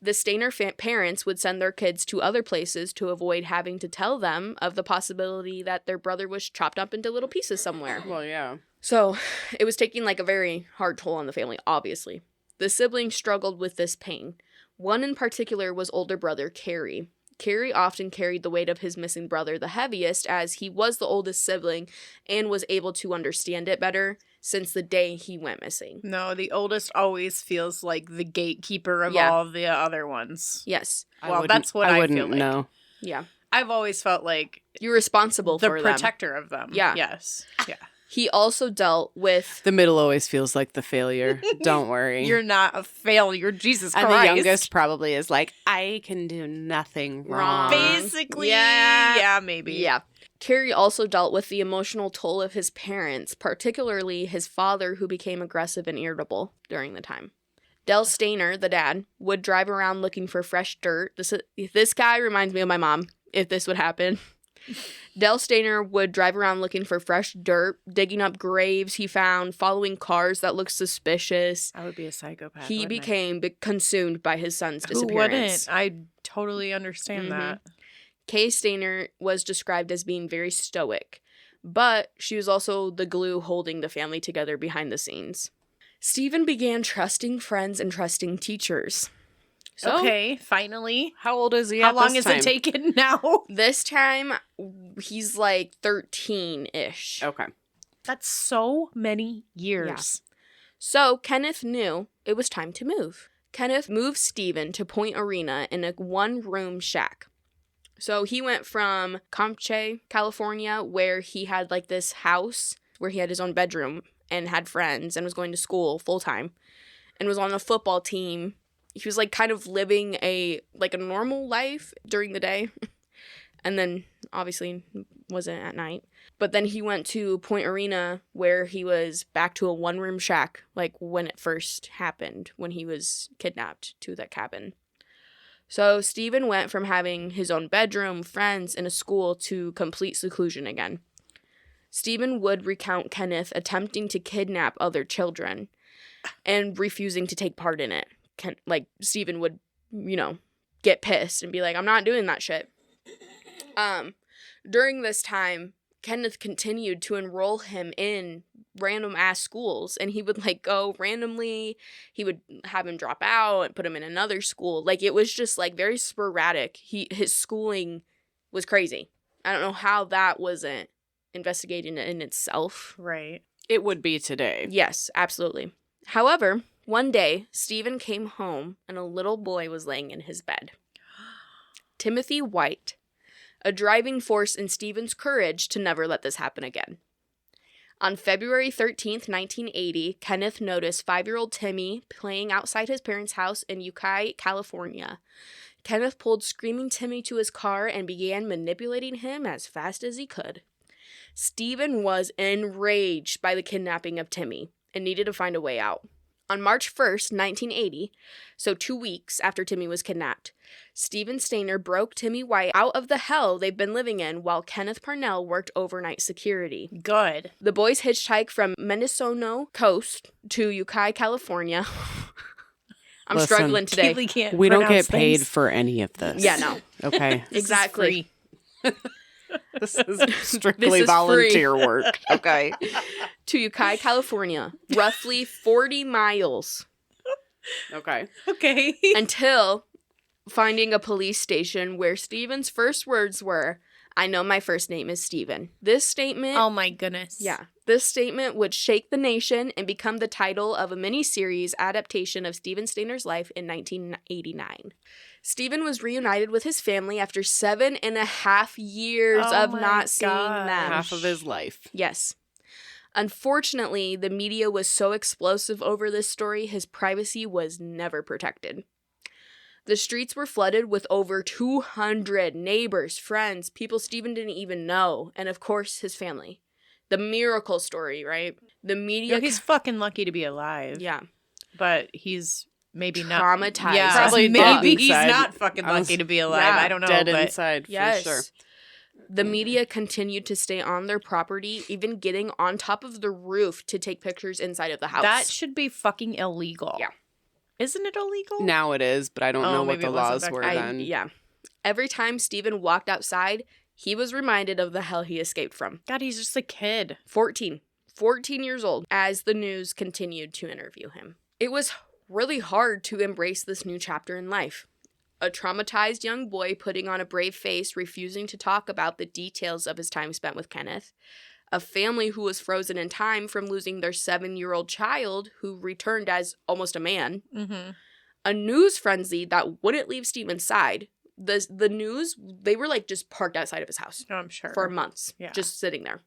Speaker 1: the Stayner parents would send their kids to other places to avoid having to tell them of the possibility that their brother was chopped up into little pieces somewhere.
Speaker 3: Well, yeah.
Speaker 1: So it was taking like a very hard toll on the family, obviously. The siblings struggled with this pain. One in particular was older brother Carrie. Carrie often carried the weight of his missing brother the heaviest, as he was the oldest sibling and was able to understand it better since the day he went missing.
Speaker 2: No, the oldest always feels like the gatekeeper of
Speaker 1: Yeah.
Speaker 2: all the other ones.
Speaker 1: Yes.
Speaker 2: Well, that's what I
Speaker 3: wouldn't
Speaker 2: feel like.
Speaker 3: know.
Speaker 1: Yeah.
Speaker 2: I've always felt like
Speaker 1: You're responsible
Speaker 2: the
Speaker 1: for them.
Speaker 2: protector of them.
Speaker 1: Yeah.
Speaker 2: Yes. Yeah.
Speaker 1: He also dealt with...
Speaker 3: The middle always feels like the failure. Don't worry.
Speaker 2: You're not a failure, Jesus
Speaker 3: and
Speaker 2: Christ.
Speaker 3: the youngest probably is like, I can do nothing wrong.
Speaker 2: Basically.
Speaker 1: Yeah.
Speaker 2: Yeah, maybe.
Speaker 1: Yeah. Carrie also dealt with the emotional toll of his parents, particularly his father, who became aggressive and irritable during the time. Del Stayner, the dad, would drive around looking for fresh dirt. This guy reminds me of my mom, if this would happen. Del Stayner would drive around looking for fresh dirt, digging up graves he found, following cars that looked suspicious.
Speaker 2: I would be a psychopath.
Speaker 1: He
Speaker 2: wouldn't I?
Speaker 1: became consumed by his son's
Speaker 2: Who
Speaker 1: disappearance.
Speaker 2: wouldn't? I totally understand that.
Speaker 1: Kay Stayner was described as being very stoic, but she was also the glue holding the family together behind the scenes. Steven began trusting friends and trusting teachers. So,
Speaker 2: Okay, finally.
Speaker 3: How old is he
Speaker 2: How
Speaker 3: at
Speaker 2: long
Speaker 3: this
Speaker 2: is
Speaker 3: time?
Speaker 2: it taken now?
Speaker 1: this time, he's like 13-ish.
Speaker 3: Okay.
Speaker 2: That's so many years.
Speaker 1: So Kenneth knew it was time to move. Kenneth moved Steven to Point Arena in a one-room shack. So he went from Camche, California, where he had like this house where he had his own bedroom and had friends and was going to school full-time and was on a football team. He was like kind of living a normal life during the day and then obviously wasn't at night. But then he went to Point Arena where he was back to a one-room shack like when it first happened, when he was kidnapped, to that cabin. So Steven went from having his own bedroom, friends, and a school to complete seclusion again. Steven would recount Kenneth attempting to kidnap other children and refusing to take part in it. Steven would, get pissed and be like, I'm not doing that shit. During this time, Kenneth continued to enroll him in random ass schools, and he would go randomly. He would have him drop out and put him in another school. It was just very sporadic. His schooling was crazy. I don't know how that wasn't investigated in itself.
Speaker 2: Right.
Speaker 3: It would be today.
Speaker 1: Yes, absolutely. However, one day, Steven came home and a little boy was laying in his bed. Timothy White, a driving force in Steven's courage to never let this happen again. On February 13th, 1980, Kenneth noticed 5-year-old Timmy playing outside his parents' house in Ukiah, California. Kenneth pulled screaming Timmy to his car and began manipulating him as fast as he could. Steven was enraged by the kidnapping of Timmy and needed to find a way out. On March 1st, 1980, so 2 weeks after Timmy was kidnapped, Steven Stayner broke Timmy White out of the hell they've been living in while Kenneth Parnell worked overnight security.
Speaker 2: Good.
Speaker 1: The boys hitchhiked from Mendocino Coast to Ukiah, California. I'm
Speaker 3: Listen,
Speaker 1: struggling today.
Speaker 2: Kaylee can't
Speaker 3: We don't get
Speaker 2: pronounce
Speaker 3: paid
Speaker 2: things.
Speaker 3: for any of this.
Speaker 1: Yeah, no.
Speaker 3: Okay.
Speaker 2: This is
Speaker 1: Exactly.
Speaker 2: free.
Speaker 3: This is strictly
Speaker 1: This is
Speaker 3: volunteer work. Okay.
Speaker 1: To Ukiah, California, roughly 40 miles
Speaker 3: Okay.
Speaker 2: Okay.
Speaker 1: until finding a police station where Steven's first words were, "I know my first name is Steven." This statement...
Speaker 2: Oh my goodness.
Speaker 1: Yeah. This statement would shake the nation and become the title of a miniseries adaptation of Steven Stayner's life in 1989. Steven was reunited with his family after 7.5 years of not seeing them.
Speaker 3: Half of his life.
Speaker 1: Yes. Unfortunately, the media was so explosive over this story, his privacy was never protected. The streets were flooded with over 200 neighbors, friends, people Steven didn't even know, and of course, his family. The miracle story, right? The media...
Speaker 2: He's fucking lucky to be alive.
Speaker 1: Yeah.
Speaker 2: But he's maybe not...
Speaker 1: Traumatized.
Speaker 2: Yeah,
Speaker 3: Probably
Speaker 2: maybe
Speaker 3: dead
Speaker 2: he's
Speaker 3: inside.
Speaker 2: not fucking lucky to be alive.
Speaker 1: Yeah,
Speaker 2: I don't know.
Speaker 3: Dead
Speaker 2: but
Speaker 3: inside,
Speaker 1: Yes.
Speaker 3: for sure.
Speaker 1: The media continued to stay on their property, even getting on top of the roof to take pictures inside of the house.
Speaker 2: that should be fucking illegal.
Speaker 1: Yeah.
Speaker 2: Isn't it illegal?
Speaker 3: Now it is, but I don't know what
Speaker 2: maybe
Speaker 3: the
Speaker 2: it wasn't
Speaker 3: laws
Speaker 2: back
Speaker 3: were
Speaker 2: then.
Speaker 3: then.
Speaker 1: Yeah. Every time Steven walked outside, he was reminded of the hell he escaped from.
Speaker 2: God, he's just a kid.
Speaker 1: 14 years old, as the news continued to interview him. It was really hard to embrace this new chapter in life. A traumatized young boy putting on a brave face, refusing to talk about the details of his time spent with Kenneth. A family who was frozen in time from losing their 7-year-old child, who returned as almost a man.
Speaker 2: Mm-hmm.
Speaker 1: A news frenzy that wouldn't leave Steven's side. The news, they were like just parked outside of his house
Speaker 2: Oh, I'm sure.
Speaker 1: for months,
Speaker 2: Yeah.
Speaker 1: just sitting there.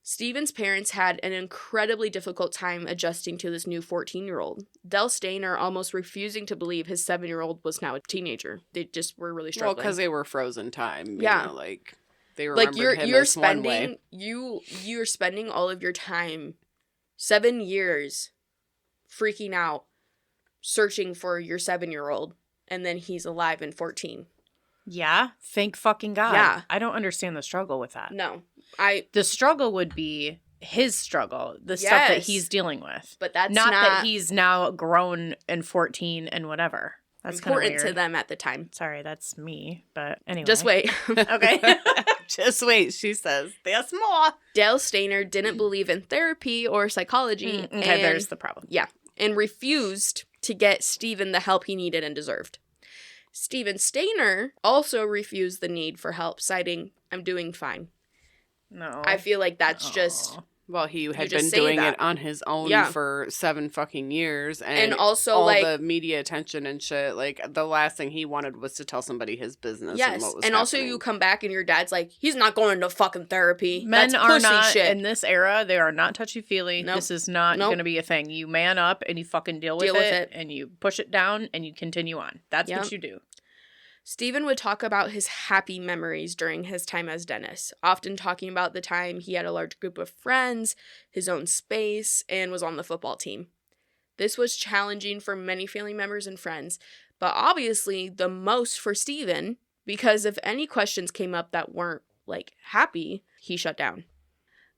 Speaker 1: Steven's parents had an incredibly difficult time adjusting to this new 14-year-old. Del Stayner almost refusing to believe his 7-year-old was now a teenager. They just were really
Speaker 3: Well,
Speaker 1: struggling.
Speaker 3: because they were frozen time.
Speaker 1: Yeah.
Speaker 3: You know, like, they remembered
Speaker 1: like
Speaker 3: him
Speaker 1: you're
Speaker 3: as one way.
Speaker 1: spending you're spending all of your time, 7 years, freaking out, searching for your 7-year-old, and then he's alive and 14.
Speaker 2: Yeah. Thank fucking God.
Speaker 1: Yeah.
Speaker 2: I don't understand the struggle with that.
Speaker 1: No,
Speaker 2: The struggle would be his struggle, the stuff that
Speaker 1: Yes.
Speaker 2: he's dealing with.
Speaker 1: but that's
Speaker 2: Not
Speaker 1: not
Speaker 2: that he's now grown and 14 and whatever. That's kind of
Speaker 1: important
Speaker 2: weird.
Speaker 1: to them at the time.
Speaker 2: Sorry, that's me. But anyway.
Speaker 1: Just wait.
Speaker 2: Okay.
Speaker 3: Just wait, she says. There's more.
Speaker 1: Del Stayner didn't believe in therapy or psychology.
Speaker 2: Okay, there's the problem.
Speaker 1: and refused to get Steven the help he needed and deserved. Steven Stayner also refused the need for help, citing, "I'm doing fine."
Speaker 2: No.
Speaker 1: I feel like that's just...
Speaker 3: Well, he had
Speaker 1: just
Speaker 3: been
Speaker 1: say
Speaker 3: doing
Speaker 1: that.
Speaker 3: it on his own
Speaker 1: Yeah.
Speaker 3: for 7 fucking years. And
Speaker 1: also,
Speaker 3: all
Speaker 1: like...
Speaker 3: the media attention and shit. Like, the last thing he wanted was to tell somebody his business and
Speaker 1: Yes,
Speaker 3: what was
Speaker 1: and also
Speaker 3: happening.
Speaker 1: you come back and your dad's like, he's not going to fucking therapy.
Speaker 2: Men
Speaker 1: That's
Speaker 2: are
Speaker 1: pussy
Speaker 2: not,
Speaker 1: shit.
Speaker 2: in this era, they are not touchy-feely.
Speaker 1: Nope.
Speaker 2: This is not
Speaker 1: Nope.
Speaker 2: going to be a thing. You man up and you fucking deal with it, and you push it down and you continue on. That's
Speaker 1: Yep.
Speaker 2: what you do.
Speaker 1: Steven would talk about his happy memories during his time as dentist, often talking about the time he had a large group of friends, his own space, and was on the football team. This was challenging for many family members and friends, but obviously the most for Steven, because if any questions came up that weren't, like, happy, he shut down.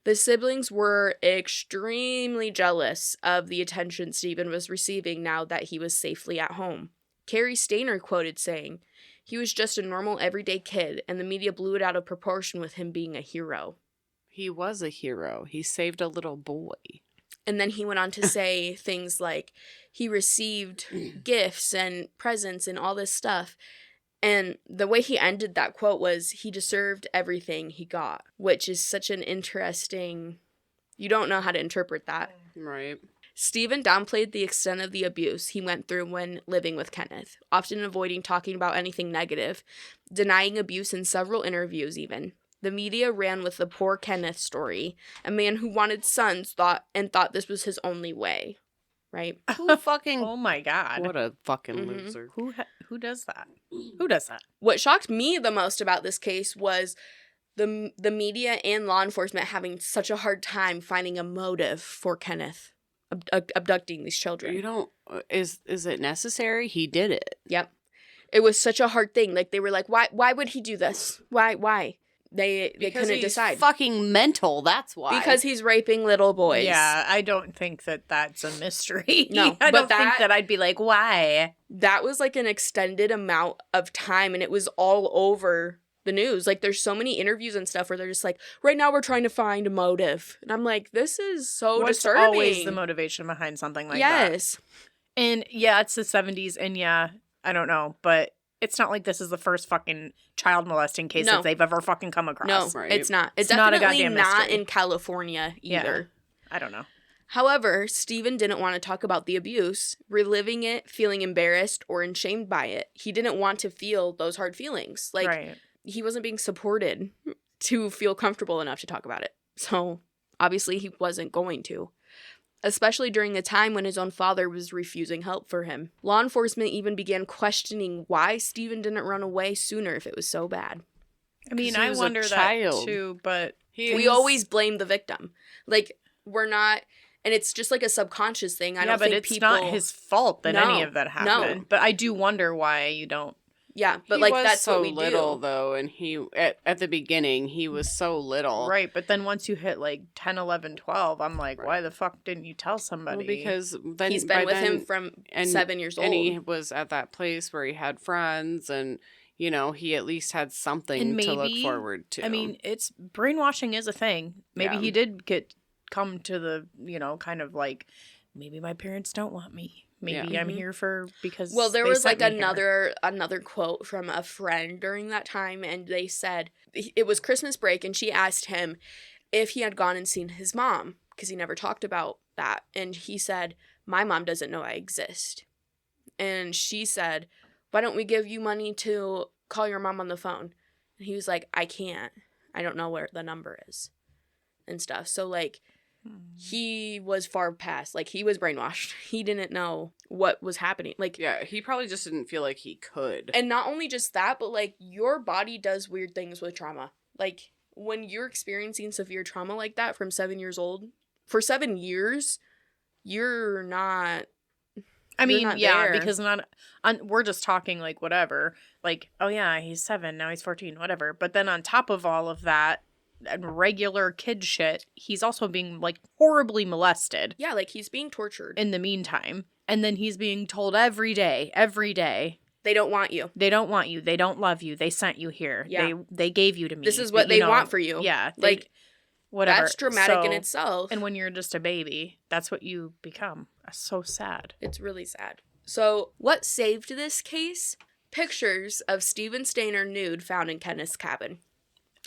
Speaker 1: The siblings were extremely jealous of the attention Steven was receiving now that he was safely at home. Carrie Stayner quoted saying, "He was just a normal, everyday kid, and the media blew it out of proportion with him being a hero."
Speaker 3: He was a hero. He saved a little boy.
Speaker 1: And then he went on to say things like he received gifts and presents and all this stuff. And the way he ended that quote was, he deserved everything he got, which is such an interesting... You don't know how to interpret that.
Speaker 3: Right.
Speaker 1: Steven downplayed the extent of the abuse he went through when living with Kenneth, often avoiding talking about anything negative, denying abuse in several interviews even. The media ran with the poor Kenneth story, a man who wanted sons thought this was his only way, right?
Speaker 3: Who fucking...
Speaker 2: Oh my God.
Speaker 3: What a fucking
Speaker 1: Mhm.
Speaker 3: loser.
Speaker 2: Who does that? Who does that?
Speaker 1: What shocked me the most about this case was the media and law enforcement having such a hard time finding a motive for Kenneth abducting these children.
Speaker 3: You don't... Is it necessary? He did it.
Speaker 1: Yep. It was such a hard thing. Like, they were like, why would he do this? Why? They
Speaker 3: Because
Speaker 1: couldn't
Speaker 3: he's
Speaker 1: decide.
Speaker 3: fucking mental, that's why.
Speaker 1: Because he's raping little boys.
Speaker 2: Yeah, I don't think that that's a mystery.
Speaker 1: No,
Speaker 2: I
Speaker 1: but
Speaker 2: don't think that I'd be like, why?
Speaker 1: That was like an extended amount of time, and it was all over the news. Like, there's so many interviews and stuff where they're just like, right now we're trying to find a motive. And I'm like, this is so
Speaker 2: What's
Speaker 1: disturbing.
Speaker 2: always the motivation behind something like that?
Speaker 1: Yes.
Speaker 2: And yeah, it's the 70s, and yeah, I don't know, but it's not like this is the first fucking child molesting case
Speaker 1: No.
Speaker 2: that they've ever fucking come across.
Speaker 1: No,
Speaker 3: Right.
Speaker 1: it's not. It's
Speaker 2: It's not a
Speaker 1: definitely
Speaker 2: goddamn
Speaker 1: not
Speaker 2: mystery.
Speaker 1: in California either.
Speaker 2: I don't know.
Speaker 1: However, Steven didn't want to talk about the abuse, reliving it, feeling embarrassed or ashamed by it. He didn't want to feel those hard feelings. Like,
Speaker 2: Right.
Speaker 1: he wasn't being supported to feel comfortable enough to talk about it. So, obviously, he wasn't going to. Especially during a time when his own father was refusing help for him. Law enforcement even began questioning why Steven didn't run away sooner if it was so bad.
Speaker 2: I mean,
Speaker 3: 'Cause he
Speaker 2: I
Speaker 3: was a
Speaker 2: wonder that
Speaker 3: child.
Speaker 2: too, but
Speaker 1: We always blame the victim. Like, we're not, and it's just like a subconscious thing. I don't
Speaker 2: but
Speaker 1: think
Speaker 2: it's
Speaker 1: people...
Speaker 2: not his fault that any
Speaker 1: No,
Speaker 2: of that
Speaker 1: no.
Speaker 2: happened. But I do wonder why you don't.
Speaker 1: Yeah, but
Speaker 3: He
Speaker 1: like
Speaker 3: was
Speaker 1: that's
Speaker 3: so
Speaker 1: what we
Speaker 3: little
Speaker 1: do.
Speaker 3: though, and he at the beginning he was so little.
Speaker 2: Right, but then once you hit like 10, 11, 12, I'm like, why the fuck didn't you tell somebody?
Speaker 3: Well, because then
Speaker 1: He's
Speaker 3: by
Speaker 1: been with
Speaker 3: then-
Speaker 1: him from
Speaker 3: and-
Speaker 1: 7 years old.
Speaker 3: and he was at that place where he had friends, and you know he at least had something
Speaker 2: And
Speaker 3: to look
Speaker 2: maybe-
Speaker 3: forward to.
Speaker 2: I mean, it's brainwashing is a thing. Maybe
Speaker 3: Yeah.
Speaker 2: he did come to the, kind of like, maybe my parents don't want me. Maybe
Speaker 3: Yeah.
Speaker 2: I'm here because
Speaker 1: Well, there
Speaker 2: they
Speaker 1: was
Speaker 2: sent
Speaker 1: like
Speaker 2: me here.
Speaker 1: another quote from a friend during that time, and they said it was Christmas break, and she asked him if he had gone and seen his mom because he never talked about that, and he said, "My mom doesn't know I exist," and she said, "Why don't we give you money to call your mom on the phone?" And he was like, "I can't. I don't know where the number is," and stuff. So like. He was far past, like he was brainwashed. He didn't know what was happening. Like,
Speaker 3: yeah, he probably just didn't feel like he could.
Speaker 1: and not only just that, but like your body does weird things with trauma. Like when you're experiencing severe trauma like that from 7 years old, for 7 years, you're not.
Speaker 2: I
Speaker 1: You're
Speaker 2: mean,
Speaker 1: not
Speaker 2: yeah,
Speaker 1: there.
Speaker 2: because we're just talking like whatever. Like, oh yeah, he's 7, now he's 14, whatever. But then on top of all of that, and regular kid shit, he's also being like horribly molested
Speaker 1: Yeah, like he's being tortured.
Speaker 2: in the meantime. And then he's being told every day,
Speaker 1: They don't want you.
Speaker 2: they don't want you, they don't love you, they sent you here,
Speaker 1: Yeah.
Speaker 2: they gave you to me.
Speaker 1: This is what
Speaker 2: You
Speaker 1: they
Speaker 2: know,
Speaker 1: want for you.
Speaker 2: Yeah,
Speaker 1: Like,
Speaker 2: whatever.
Speaker 1: that's dramatic in
Speaker 2: So-
Speaker 1: itself.
Speaker 2: And when you're just a baby, that's what you become. That's so sad.
Speaker 1: It's really sad. So, what saved this case? Pictures of Steven Stayner nude found in Kenneth's cabin.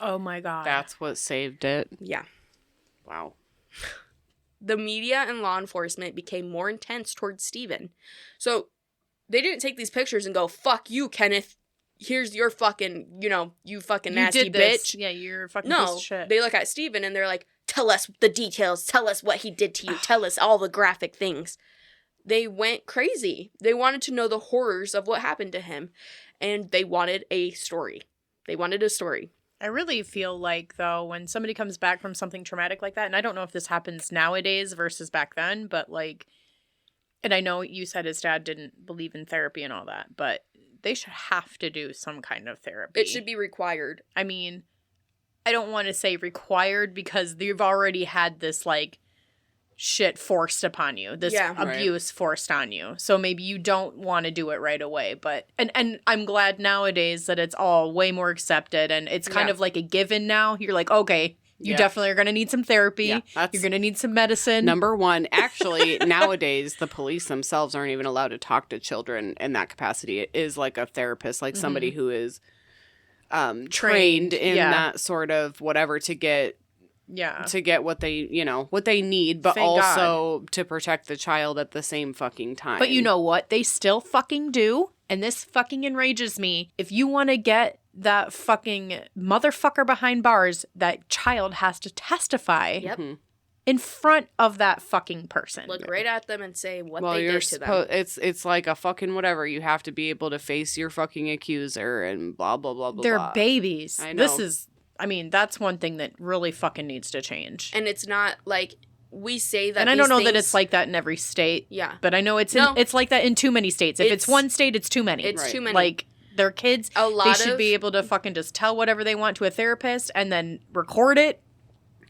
Speaker 2: Oh my god.
Speaker 3: That's what saved it.
Speaker 1: Yeah.
Speaker 3: Wow.
Speaker 1: The media and law enforcement became more intense towards Steven. So, they didn't take these pictures and go, "Fuck you, Kenneth. Here's your fucking, you fucking nasty
Speaker 2: did this.
Speaker 1: bitch."
Speaker 2: Yeah, you're a fucking piece
Speaker 1: No,
Speaker 2: of shit.
Speaker 1: they look at Steven and they're like, "Tell us the details. Tell us what he did to you. Tell us all the graphic things." They went crazy. They wanted to know the horrors of what happened to him. And they wanted a story. They wanted a story.
Speaker 2: I really feel like, though, when somebody comes back from something traumatic like that, and I don't know if this happens nowadays versus back then, but like, and I know you said his dad didn't believe in therapy and all that, but they should have to do some kind of therapy.
Speaker 1: It should be required.
Speaker 2: I mean, I don't want to say required because you've already had this, like, shit forced upon you, this
Speaker 1: Yeah.
Speaker 2: abuse forced on you. So maybe you don't want to do it right away, but and I'm glad nowadays that it's all way more accepted and it's kind
Speaker 1: Yeah.
Speaker 2: of like a given now. You're like, okay, you
Speaker 3: Yeah.
Speaker 2: definitely are going to need some therapy.
Speaker 3: Yeah, that's
Speaker 2: You're going to need some medicine.
Speaker 3: Number one, actually, nowadays, the police themselves aren't even allowed to talk to children in that capacity. It is like a therapist, like somebody who is trained in
Speaker 2: yeah.
Speaker 3: that sort of whatever to get
Speaker 2: Yeah.
Speaker 3: what they, what they need, but
Speaker 2: Thank
Speaker 3: also to protect the child at the same fucking time.
Speaker 2: But you know what? They still fucking do. And this fucking enrages me. If you want to get that fucking motherfucker behind bars, that child has to testify
Speaker 1: Yep.
Speaker 2: in front of that fucking person.
Speaker 1: Look right at them and say what
Speaker 3: well,
Speaker 1: they
Speaker 3: you're
Speaker 1: did to them.
Speaker 3: supposed. It's like a fucking whatever. You have to be able to face your fucking accuser and blah blah blah blah.
Speaker 2: They're
Speaker 3: blah.
Speaker 2: babies.
Speaker 3: I
Speaker 2: This
Speaker 3: know.
Speaker 2: is, I mean, that's one thing that really fucking needs to change.
Speaker 1: And it's not like we say that.
Speaker 2: And I don't
Speaker 1: these
Speaker 2: know that
Speaker 1: things-
Speaker 2: it's like that in every state.
Speaker 1: Yeah.
Speaker 2: But I know it's
Speaker 1: No.
Speaker 2: it's like that in too many states. If it's
Speaker 1: It's-
Speaker 2: one state, it's too many.
Speaker 1: It's
Speaker 3: Right.
Speaker 1: too many.
Speaker 2: Like, their kids,
Speaker 1: A lot
Speaker 2: they should
Speaker 1: of-
Speaker 2: be able to fucking just tell whatever they want to a therapist and then record it,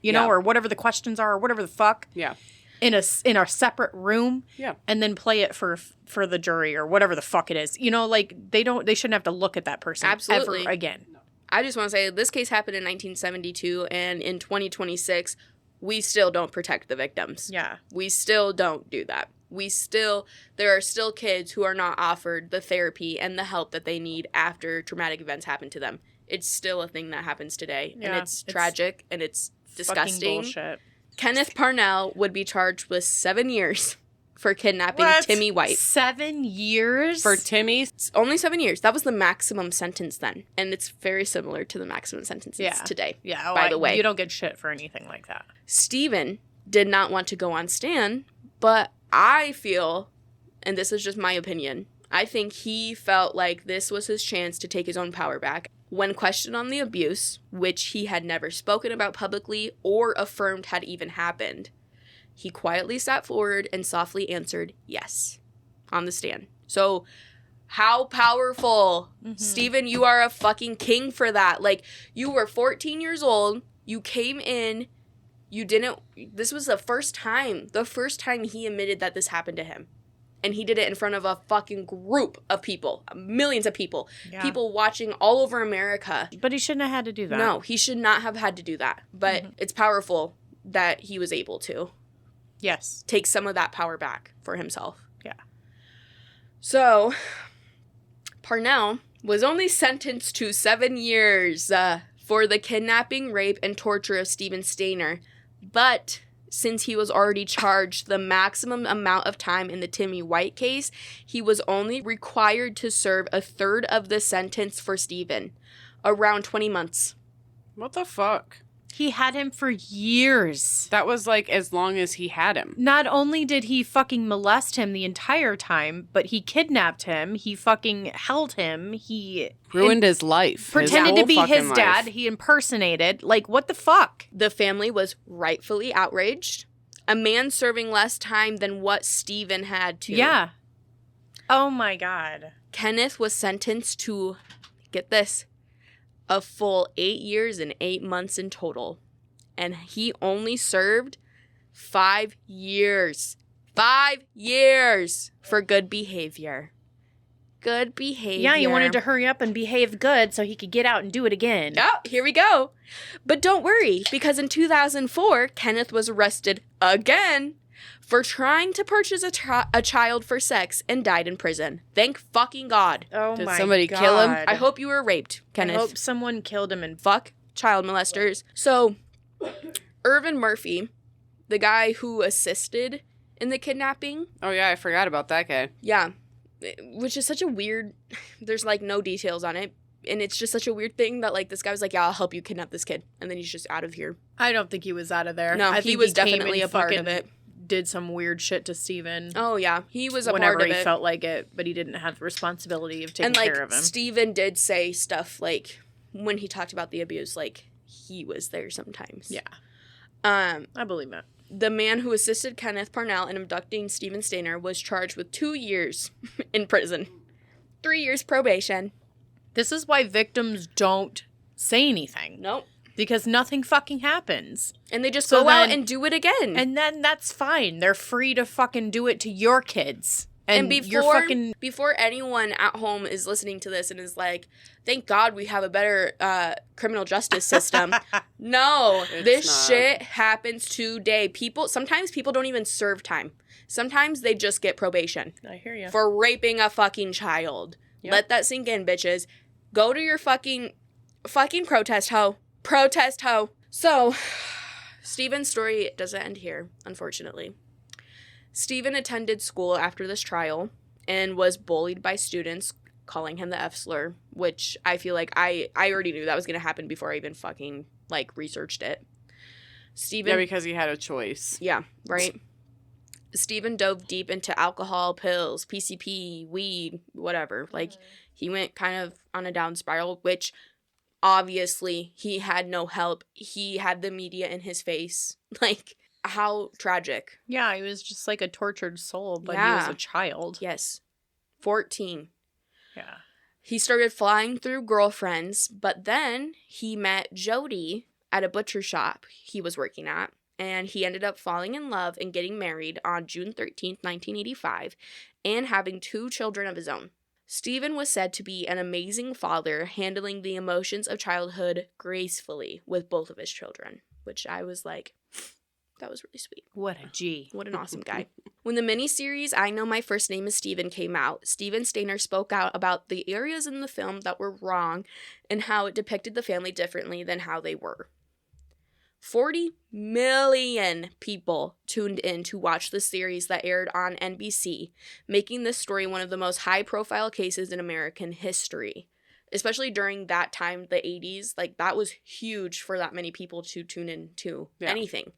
Speaker 2: you know,
Speaker 3: Yeah.
Speaker 2: or whatever the questions are or whatever the fuck
Speaker 3: Yeah.
Speaker 2: in a separate room.
Speaker 3: Yeah.
Speaker 2: And then play it for the jury or whatever the fuck it is. You know, like they shouldn't have to look at that person
Speaker 1: Absolutely.
Speaker 2: ever again.
Speaker 1: I just want to say this case happened in 1972, and in 2026, we still don't protect the victims.
Speaker 2: Yeah.
Speaker 1: We still don't do that. There are still kids who are not offered the therapy and the help that they need after traumatic events happen to them. It's still a thing that happens today.
Speaker 2: Yeah,
Speaker 1: and it's tragic and it's disgusting.
Speaker 2: Bullshit.
Speaker 1: Kenneth Parnell would be charged with 7 years for kidnapping Timmy White.
Speaker 2: 7 years?
Speaker 3: For Timmy?
Speaker 1: It's only 7 years. That was the maximum sentence then. And it's very similar to the maximum sentences today.
Speaker 2: Yeah.
Speaker 1: By the way.
Speaker 2: You don't get shit for anything like that.
Speaker 1: Steven did not want to go on stand, but I feel, and this is just my opinion, I think he felt like this was his chance to take his own power back. When questioned on the abuse, which he had never spoken about publicly or affirmed had even happened, he quietly sat forward and softly answered yes on the stand. So how powerful. Steven, you are a fucking king for that. Like, you were 14 years old. You came in. This was the first time he admitted that this happened to him. And he did it in front of a fucking group of people, millions of people, people watching all over America.
Speaker 2: But he shouldn't have had to do that.
Speaker 1: No, he should not have had to do that. But it's powerful that he was able to.
Speaker 2: Yes.
Speaker 1: Take some of that power back for himself.
Speaker 2: Yeah.
Speaker 1: So, Parnell was only sentenced to 7 years for the kidnapping, rape, and torture of Steven Stayner. But since he was already charged the maximum amount of time in the Timmy White case, he was only required to serve a third of the sentence for Steven, around 20 months.
Speaker 3: What the fuck?
Speaker 2: He had him for years.
Speaker 3: That was like as long as he had him.
Speaker 2: Not only did he fucking molest him the entire time, but he kidnapped him. He fucking held him. He
Speaker 3: ruined his life.
Speaker 2: Pretended to be his dad. He impersonated. Like, what the fuck?
Speaker 1: The family was rightfully outraged. A man serving less time than what Steven had to.
Speaker 2: Yeah. Oh my God.
Speaker 1: Kenneth was sentenced to, get this, a full 8 years and 8 months in total. And he only served 5 years. 5 years for good behavior. Good behavior.
Speaker 2: Yeah, you wanted to hurry up and behave good so he could get out and do it again.
Speaker 1: Oh, here we go. But don't worry, because in 2004, Kenneth was arrested again for trying to purchase a child for sex and died in prison. Thank fucking God.
Speaker 2: Oh
Speaker 3: Did
Speaker 2: my
Speaker 3: somebody
Speaker 2: God.
Speaker 3: kill him?
Speaker 1: I hope you were raped, Kenneth.
Speaker 2: I hope someone killed him and
Speaker 1: Fuck child molesters. So, Irvin Murphy, the guy who assisted in the kidnapping.
Speaker 3: Oh, yeah, I forgot about that guy.
Speaker 1: Yeah. Which is such a weird, there's like no details on it. And it's just such a weird thing that like this guy was like, yeah, I'll help you kidnap this kid. And then he's just out of here.
Speaker 2: I don't think he was out of there.
Speaker 1: No,
Speaker 2: I
Speaker 1: he
Speaker 2: think
Speaker 1: was
Speaker 2: came
Speaker 1: definitely
Speaker 2: and
Speaker 1: a part
Speaker 2: fucking
Speaker 1: of it.
Speaker 2: Did some weird shit to Steven.
Speaker 1: Oh, yeah. He was a
Speaker 2: whenever
Speaker 1: part of
Speaker 2: he
Speaker 1: it.
Speaker 2: felt like it, but he didn't have the responsibility of taking
Speaker 1: And like
Speaker 2: care of him.
Speaker 1: Steven did say stuff like when he talked about the abuse, like he was there sometimes.
Speaker 2: Yeah. I believe it.
Speaker 1: The man who assisted Kenneth Parnell in abducting Steven Stayner was charged with 2 years in prison. 3 years probation.
Speaker 2: This is why victims don't say anything.
Speaker 1: Nope.
Speaker 2: Because nothing fucking happens.
Speaker 1: And they just
Speaker 2: So
Speaker 1: go out
Speaker 2: then-
Speaker 1: and do it again.
Speaker 2: And then that's fine. They're free to fucking do it to your kids. And you're fucking...
Speaker 1: before anyone at home is listening to this and is like, thank God we have a better criminal justice system. No, this
Speaker 3: not.
Speaker 1: shit happens today. Sometimes people don't even serve time. Sometimes they just get probation
Speaker 2: I hear you.
Speaker 1: for raping a fucking child.
Speaker 2: Yep.
Speaker 1: Let that sink in, bitches. Go to your fucking protest, hoe. Protest, hoe. So, Steven's story doesn't end here, unfortunately. Steven attended school after this trial and was bullied by students, calling him the F slur, which I feel like I already knew that was going to happen before I even fucking, like, researched it. Steven...
Speaker 3: Yeah, because he had a choice.
Speaker 1: Yeah, right? Steven dove deep into alcohol, pills, PCP, weed, whatever. Like, he went kind of on a down spiral, which... Obviously, he had no help. He had the media in his face. Like, how tragic.
Speaker 2: Yeah, he was just like a tortured soul, but he
Speaker 1: Yeah.
Speaker 2: was a child.
Speaker 1: Yes. 14.
Speaker 2: Yeah.
Speaker 1: He started flying through girlfriends, but then he met Jody at a butcher shop he was working at, and he ended up falling in love and getting married on June 13th, 1985, and having 2 children of his own. Steven was said to be an amazing father, handling the emotions of childhood gracefully with both of his children, which I was like, That was really sweet.
Speaker 2: What a G.
Speaker 1: What an awesome guy. When the miniseries I Know My First Name is Steven came out, Steven Stayner spoke out about the areas in the film that were wrong and how it depicted the family differently than how they were. 40 million people tuned in to watch the series that aired on NBC, making this story one of the most high-profile cases in American history. Especially during that time, the 80s, like, that was huge for that many people to tune in to anything.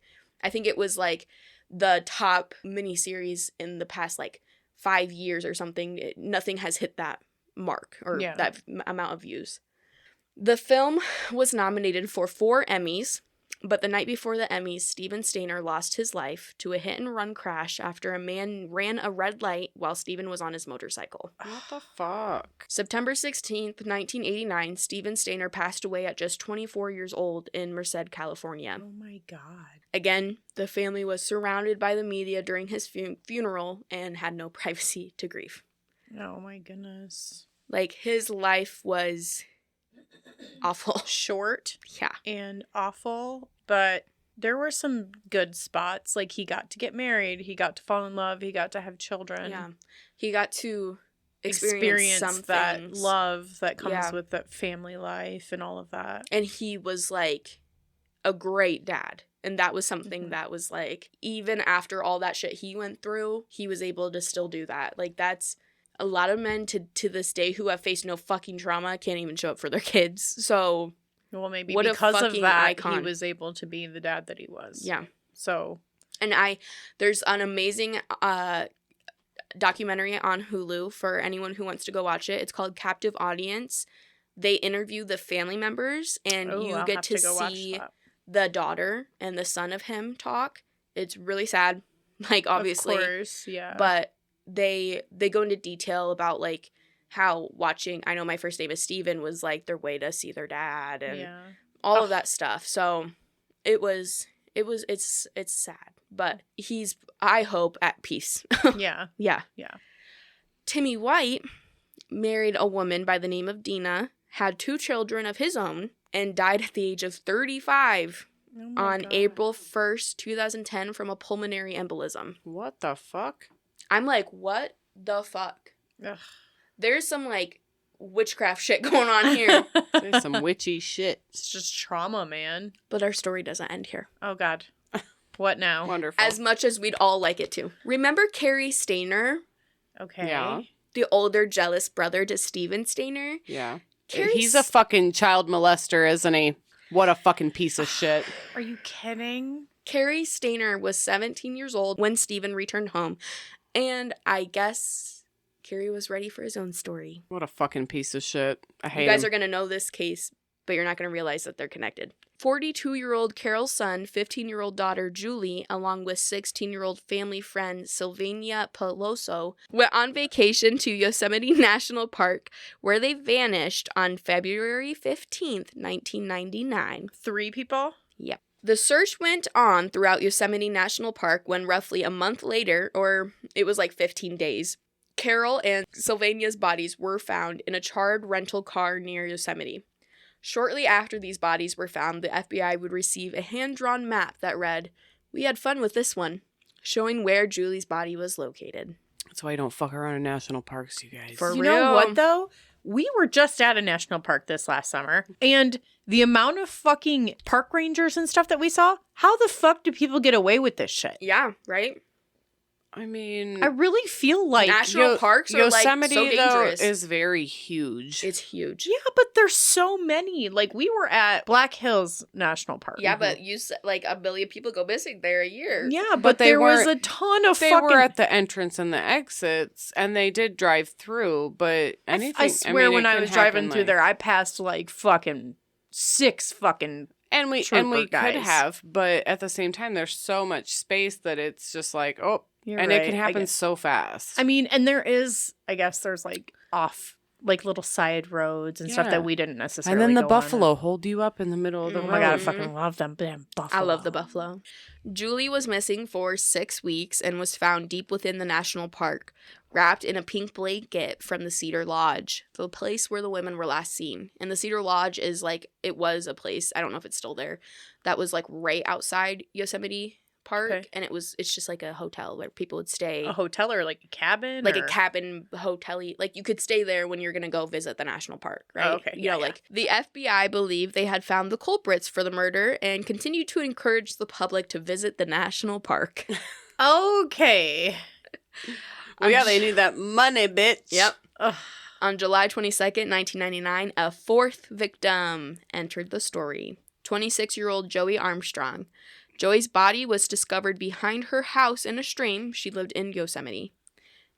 Speaker 1: I think it was, like, the top miniseries in the past, like, 5 years or something. Nothing has hit that mark or that amount of views. The film was nominated for 4 Emmys, but the night before the Emmys, Steven Stayner lost his life to a hit-and-run crash after a man ran a red light while Steven was on his motorcycle.
Speaker 3: What the fuck?
Speaker 1: September 16th, 1989, Steven Stayner passed away at just 24 years old in Merced, California.
Speaker 2: Oh my God.
Speaker 1: Again, the family was surrounded by the media during his funeral and had no privacy to grieve.
Speaker 2: Oh my goodness.
Speaker 1: Like, his life was awful.
Speaker 2: Short.
Speaker 1: Yeah.
Speaker 2: And awful, but there were some good spots. Like, he got to get married, he got to fall in love, he got to have children.
Speaker 1: Yeah. He got to experience some
Speaker 2: that
Speaker 1: things.
Speaker 2: Love that comes with that family life and all of that.
Speaker 1: And he was, like, a great dad. And that was something that was, like, even after all that shit he went through, he was able to still do that. Like, that's a lot of men to this day who have faced no fucking trauma can't even show up for their kids. So,
Speaker 2: well, maybe
Speaker 1: what
Speaker 2: because of that,
Speaker 1: icon.
Speaker 2: He was able to be the dad that he was.
Speaker 1: Yeah.
Speaker 2: So.
Speaker 1: And there's an amazing documentary on Hulu for anyone who wants to go watch it. It's called Captive Audience. They interview the family members, and you get to see the daughter and the son of him talk. It's really sad, like, obviously.
Speaker 2: Of course, yeah.
Speaker 1: But they go into detail about, like, how watching I Know My First Name is Steven was, like, their way to see their dad and all of that stuff. So it's sad, but he's, I hope, at peace.
Speaker 2: Yeah.
Speaker 1: Yeah.
Speaker 2: Yeah.
Speaker 1: Timmy White married a woman by the name of Dina, had 2 children of his own, and died at the age of 35 on April 1st, 2010 from a pulmonary embolism.
Speaker 3: What the fuck?
Speaker 1: I'm like, what the fuck?
Speaker 2: Ugh.
Speaker 1: There's some, like, witchcraft shit going on here.
Speaker 3: There's some witchy shit.
Speaker 2: It's just trauma, man.
Speaker 1: But our story doesn't end here.
Speaker 2: Oh, God. What now?
Speaker 3: Wonderful.
Speaker 1: As much as we'd all like it to. Remember Carrie Stayner?
Speaker 2: Okay.
Speaker 3: Yeah.
Speaker 1: The older, jealous brother to Steven Stayner?
Speaker 3: Yeah.
Speaker 1: Carrie's...
Speaker 3: He's a fucking child molester, isn't he? What a fucking piece of shit.
Speaker 2: Are you kidding?
Speaker 1: Carrie Stayner was 17 years old when Steven returned home. And I guess Carrie was ready for his own story.
Speaker 3: What a fucking piece of shit. I hate
Speaker 1: You guys
Speaker 3: him.
Speaker 1: are going to know this case, but you're not going to realize that they're connected. 42-year-old Carol's son, 15-year-old daughter Julie, along with 16-year-old family friend Sylvania Peloso, went on vacation to Yosemite National Park, where they vanished on February 15th, 1999.
Speaker 2: 3 people?
Speaker 1: Yep. The search went on throughout Yosemite National Park when roughly a month later, or it was like 15 days, Carol and Sylvania's bodies were found in a charred rental car near Yosemite. Shortly after these bodies were found, the FBI would receive a hand-drawn map that read, "We had fun with this one," showing where Julie's body was located.
Speaker 3: That's why you don't fuck around in national parks, you guys.
Speaker 1: For
Speaker 2: You
Speaker 1: real.
Speaker 2: know what, though? We were just at a national park this last summer, and the amount of fucking park rangers and stuff that we saw, how the fuck do people get away with this shit?
Speaker 1: Yeah, right?
Speaker 3: I mean,
Speaker 2: I really feel like...
Speaker 1: National parks are,
Speaker 3: Yosemite,
Speaker 1: like, so dangerous.
Speaker 3: though, is very huge.
Speaker 1: It's huge.
Speaker 2: Yeah, but there's so many. Like, we were at Black Hills National Park.
Speaker 1: Yeah, but you said, like, 1 billion people go missing there a year.
Speaker 2: Yeah,
Speaker 3: But
Speaker 2: there was
Speaker 3: weren't-
Speaker 2: a ton of
Speaker 3: They
Speaker 2: fucking...
Speaker 3: were at the entrance and the exits, and they did drive through, but anything...
Speaker 2: I swear
Speaker 3: mean,
Speaker 2: when
Speaker 3: it
Speaker 2: I
Speaker 3: can
Speaker 2: was driving
Speaker 3: happen,
Speaker 2: through
Speaker 3: like-
Speaker 2: there, I passed, like, fucking 6 fucking...
Speaker 3: And we
Speaker 2: trooper
Speaker 3: could
Speaker 2: guys.
Speaker 3: have, but at the same time, there's so much space that it's just like, oh,
Speaker 2: You're
Speaker 3: and
Speaker 2: right,
Speaker 3: it can
Speaker 2: I
Speaker 3: happen
Speaker 2: guess.
Speaker 3: so fast.
Speaker 2: I mean, and there is, I guess there's, like, like, little side roads and stuff
Speaker 3: Yeah.
Speaker 2: that we didn't necessarily
Speaker 3: and then the
Speaker 2: go on.
Speaker 3: buffalo hold you up in the middle of the
Speaker 2: Oh
Speaker 3: road.
Speaker 2: my god, I fucking love them damn buffalo.
Speaker 1: I love the buffalo. Julie was missing for 6 weeks and was found deep within the national park, wrapped in a pink blanket from the Cedar Lodge, the place where the women were last seen. And the Cedar Lodge is, like, it was a place, I don't know if it's still there, that was, like, right outside Yosemite Park,
Speaker 2: Okay.
Speaker 1: and it's just like a hotel where people would stay.
Speaker 2: A hotel or like a cabin?
Speaker 1: Like
Speaker 2: or?
Speaker 1: a cabin hotel-y. Like you could stay there when you're going to go visit the national park, right?
Speaker 2: Oh, okay.
Speaker 1: You know, like the FBI believed they had found the culprits for the murder and continued to encourage the public to visit the national park.
Speaker 2: Okay.
Speaker 3: Oh, yeah, they need that money, bitch.
Speaker 1: Yep.
Speaker 2: Ugh.
Speaker 1: On July 22nd, 1999, a fourth victim entered the story. 26-year-old Joey Armstrong. Joey's body was discovered behind her house in a stream. She lived in Yosemite.